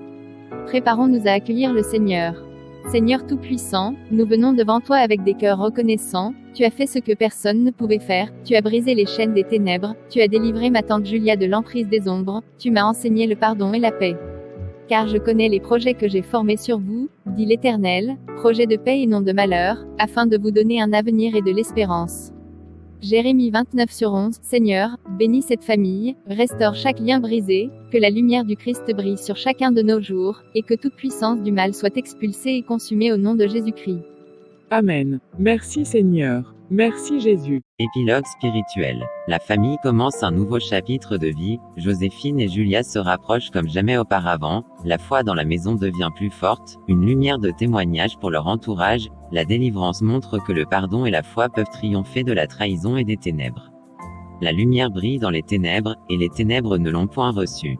Préparons-nous à accueillir le Seigneur. Seigneur Tout-Puissant, nous venons devant toi avec des cœurs reconnaissants. Tu as fait ce que personne ne pouvait faire, tu as brisé les chaînes des ténèbres, tu as délivré ma tante Julia de l'emprise des ombres, tu m'as enseigné le pardon et la paix. Car je connais les projets que j'ai formés sur vous, dit l'Éternel, projets de paix et non de malheur, afin de vous donner un avenir et de l'espérance. Jérémie 29/11, Seigneur, bénis cette famille, restaure chaque lien brisé, que la lumière du Christ brille sur chacun de nos jours, et que toute puissance du mal soit expulsée et consumée au nom de Jésus-Christ. Amen. Merci Seigneur. Merci Jésus. Épilogue spirituel. La famille commence un nouveau chapitre de vie, Joséphine et Julia se rapprochent comme jamais auparavant, la foi dans la maison devient plus forte, une lumière de témoignage pour leur entourage, la délivrance montre que le pardon et la foi peuvent triompher de la trahison et des ténèbres. La lumière brille dans les ténèbres, et les ténèbres ne l'ont point reçue.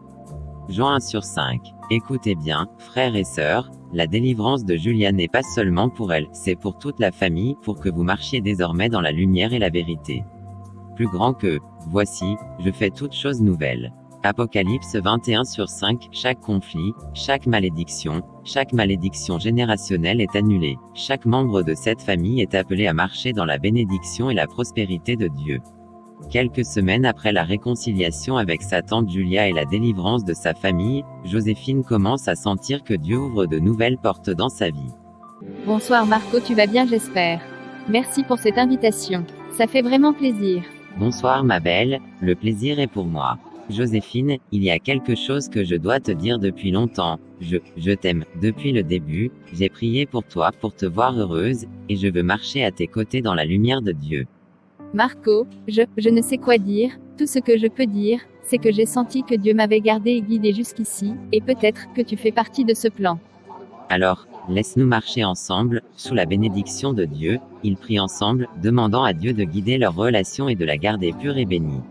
Jean 1/5. Écoutez bien, frères et sœurs, la délivrance de Julia n'est pas seulement pour elle, c'est pour toute la famille, pour que vous marchiez désormais dans la lumière et la vérité. Plus grand que, voici, je fais toutes choses nouvelles. Apocalypse 21/5. Chaque conflit, chaque malédiction générationnelle est annulée. Chaque membre de cette famille est appelé à marcher dans la bénédiction et la prospérité de Dieu. Quelques semaines après la réconciliation avec sa tante Julia et la délivrance de sa famille, Joséphine commence à sentir que Dieu ouvre de nouvelles portes dans sa vie. Bonsoir Marco, tu vas bien j'espère. Merci pour cette invitation. Ça fait vraiment plaisir. Bonsoir ma belle, le plaisir est pour moi. Joséphine, il y a quelque chose que je dois te dire depuis longtemps. Je t'aime. Depuis le début, j'ai prié pour toi pour te voir heureuse, et je veux marcher à tes côtés dans la lumière de Dieu. Marco, je ne sais quoi dire, tout ce que je peux dire, c'est que j'ai senti que Dieu m'avait gardé et guidé jusqu'ici, et peut-être que tu fais partie de ce plan. Alors, laisse-nous marcher ensemble, sous la bénédiction de Dieu. Ils prient ensemble, demandant à Dieu de guider leur relation et de la garder pure et bénie.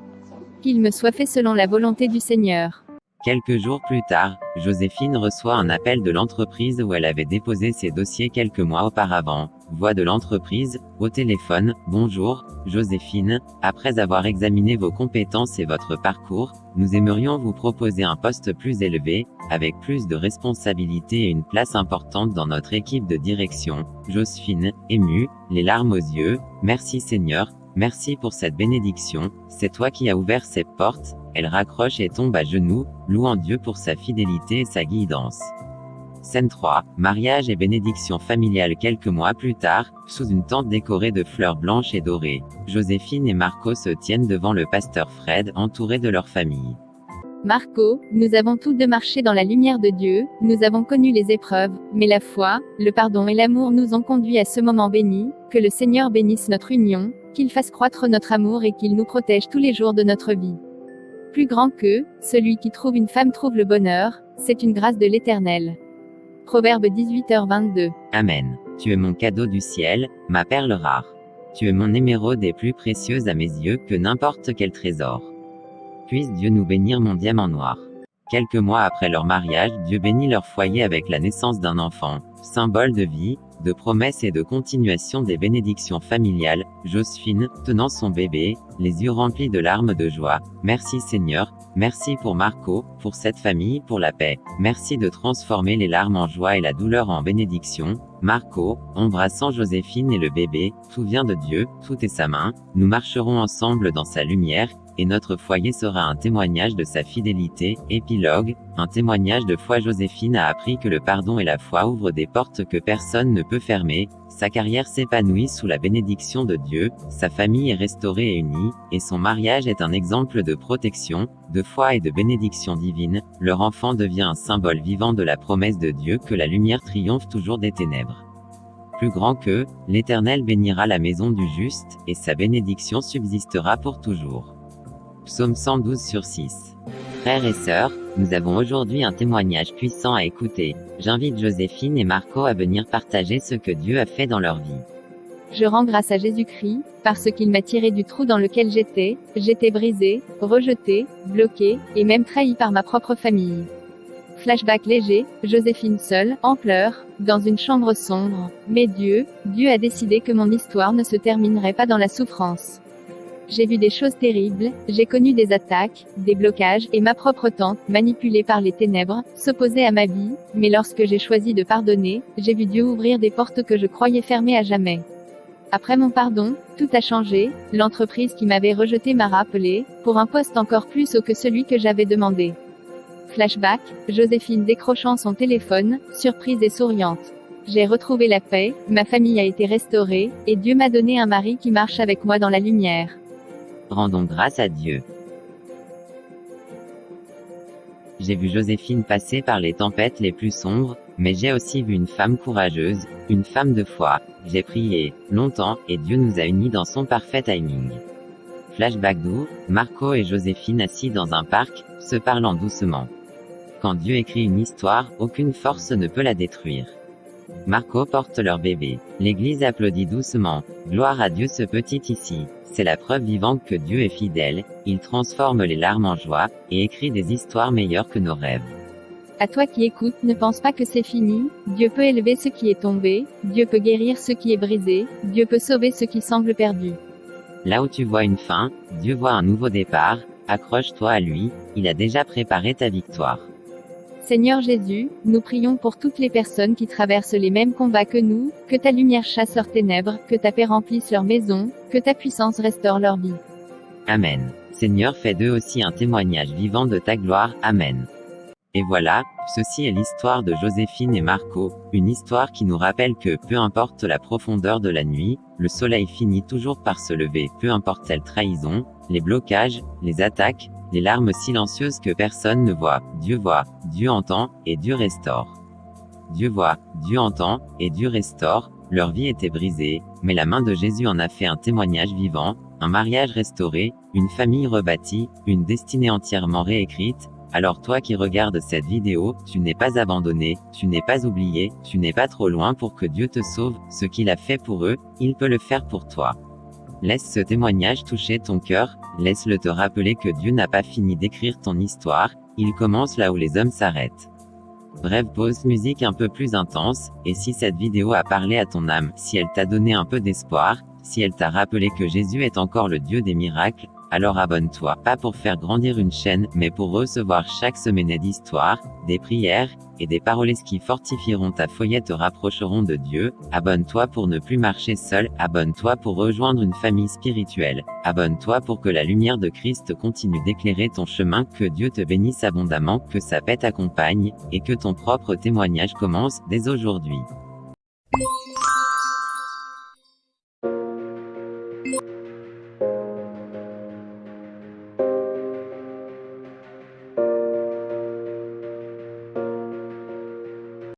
Qu'il me soit fait selon la volonté du Seigneur. Quelques jours plus tard, Joséphine reçoit un appel de l'entreprise où elle avait déposé ses dossiers quelques mois auparavant. Voix de l'entreprise, au téléphone, bonjour, Joséphine, après avoir examiné vos compétences et votre parcours, nous aimerions vous proposer un poste plus élevé, avec plus de responsabilités et une place importante dans notre équipe de direction. Joséphine, émue, les larmes aux yeux, merci Seigneur, merci pour cette bénédiction, c'est toi qui as ouvert ces portes. Elle raccroche et tombe à genoux, louant Dieu pour sa fidélité et sa guidance. Scène 3, mariage et bénédiction familiale. Quelques mois plus tard, sous une tente décorée de fleurs blanches et dorées, Joséphine et Marco se tiennent devant le pasteur Fred, entourés de leur famille. Marco, nous avons tous deux marché dans la lumière de Dieu, nous avons connu les épreuves, mais la foi, le pardon et l'amour nous ont conduits à ce moment béni, que le Seigneur bénisse notre union, qu'il fasse croître notre amour et qu'il nous protège tous les jours de notre vie. Plus grand que, celui qui trouve une femme trouve le bonheur, c'est une grâce de l'Éternel. Proverbe 18h22. Amen. Tu es mon cadeau du ciel, ma perle rare. Tu es mon émeraude et plus précieuse à mes yeux que n'importe quel trésor. Puisse Dieu nous bénir mon diamant noir. Quelques mois après leur mariage, Dieu bénit leur foyer avec la naissance d'un enfant, symbole de vie, de promesse et de continuation des bénédictions familiales. Joséphine, tenant son bébé, les yeux remplis de larmes de joie. Merci Seigneur, merci pour Marco, pour cette famille, pour la paix. Merci de transformer les larmes en joie et la douleur en bénédiction. Marco, embrassant Joséphine et le bébé, tout vient de Dieu, tout est sa main, nous marcherons ensemble dans sa lumière, et notre foyer sera un témoignage de sa fidélité. Épilogue, un témoignage de foi. Joséphine a appris que le pardon et la foi ouvrent des portes que personne ne peut fermer, sa carrière s'épanouit sous la bénédiction de Dieu, sa famille est restaurée et unie, et son mariage est un exemple de protection, de foi et de bénédiction divine. Leur enfant devient un symbole vivant de la promesse de Dieu que la lumière triomphe toujours des ténèbres. Plus grand que, l'Éternel bénira la maison du juste, et sa bénédiction subsistera pour toujours. Psaume 112/6. Frères et sœurs, nous avons aujourd'hui un témoignage puissant à écouter. J'invite Joséphine et Marco à venir partager ce que Dieu a fait dans leur vie. Je rends grâce à Jésus-Christ, parce qu'il m'a tiré du trou dans lequel j'étais brisé, rejeté, bloqué, et même trahi par ma propre famille. Flashback léger, Joséphine seule, en pleurs, dans une chambre sombre, mais Dieu a décidé que mon histoire ne se terminerait pas dans la souffrance. J'ai vu des choses terribles, j'ai connu des attaques, des blocages, et ma propre tante, manipulée par les ténèbres, s'opposait à ma vie, mais lorsque j'ai choisi de pardonner, j'ai vu Dieu ouvrir des portes que je croyais fermées à jamais. Après mon pardon, tout a changé, l'entreprise qui m'avait rejeté m'a rappelé, pour un poste encore plus haut que celui que j'avais demandé. Flashback, Joséphine décrochant son téléphone, surprise et souriante. J'ai retrouvé la paix, ma famille a été restaurée, et Dieu m'a donné un mari qui marche avec moi dans la lumière. Rendons grâce à Dieu. J'ai vu Joséphine passer par les tempêtes les plus sombres, Mais j'ai aussi vu une femme courageuse, une femme de foi. J'ai prié longtemps, et Dieu nous a unis dans son parfait timing. Flashback doux, Marco et Joséphine assis dans un parc, se parlant doucement. Quand Dieu écrit une histoire, aucune force ne peut la détruire. Marco porte leur bébé. L'église applaudit doucement. Gloire à Dieu, ce petit ici. C'est la preuve vivante que Dieu est fidèle, il transforme les larmes en joie, et écrit des histoires meilleures que nos rêves. À toi qui écoutes, ne pense pas que c'est fini, Dieu peut élever ce qui est tombé, Dieu peut guérir ce qui est brisé, Dieu peut sauver ce qui semble perdu. Là où tu vois une fin, Dieu voit un nouveau départ, accroche-toi à lui, il a déjà préparé ta victoire. Seigneur Jésus, nous prions pour toutes les personnes qui traversent les mêmes combats que nous, que ta lumière chasse leurs ténèbres, que ta paix remplisse leur maison, que ta puissance restaure leur vie. Amen. Seigneur, fais d'eux aussi un témoignage vivant de ta gloire. Amen. Et voilà, ceci est l'histoire de Joséphine et Marco, une histoire qui nous rappelle que, peu importe la profondeur de la nuit, le soleil finit toujours par se lever, peu importe les trahisons, les blocages, les attaques, les larmes silencieuses que personne ne voit, Dieu entend, et Dieu restaure. Dieu voit, Dieu entend, et Dieu restaure, leur vie était brisée, mais la main de Jésus en a fait un témoignage vivant, un mariage restauré, une famille rebâtie, une destinée entièrement réécrite. Alors toi qui regardes cette vidéo, tu n'es pas abandonné, tu n'es pas oublié, tu n'es pas trop loin pour que Dieu te sauve, ce qu'il a fait pour eux, il peut le faire pour toi. Laisse ce témoignage toucher ton cœur, laisse-le te rappeler que Dieu n'a pas fini d'écrire ton histoire, il commence là où les hommes s'arrêtent. Bref, pause musique un peu plus intense, et si cette vidéo a parlé à ton âme, si elle t'a donné un peu d'espoir, si elle t'a rappelé que Jésus est encore le Dieu des miracles, alors abonne-toi, pas pour faire grandir une chaîne, mais pour recevoir chaque semaine d'histoires, des prières, et des paroles qui fortifieront ta foi et te rapprocheront de Dieu. Abonne-toi pour ne plus marcher seul, abonne-toi pour rejoindre une famille spirituelle, abonne-toi pour que la lumière de Christ continue d'éclairer ton chemin, que Dieu te bénisse abondamment, que sa paix t'accompagne, et que ton propre témoignage commence, dès aujourd'hui.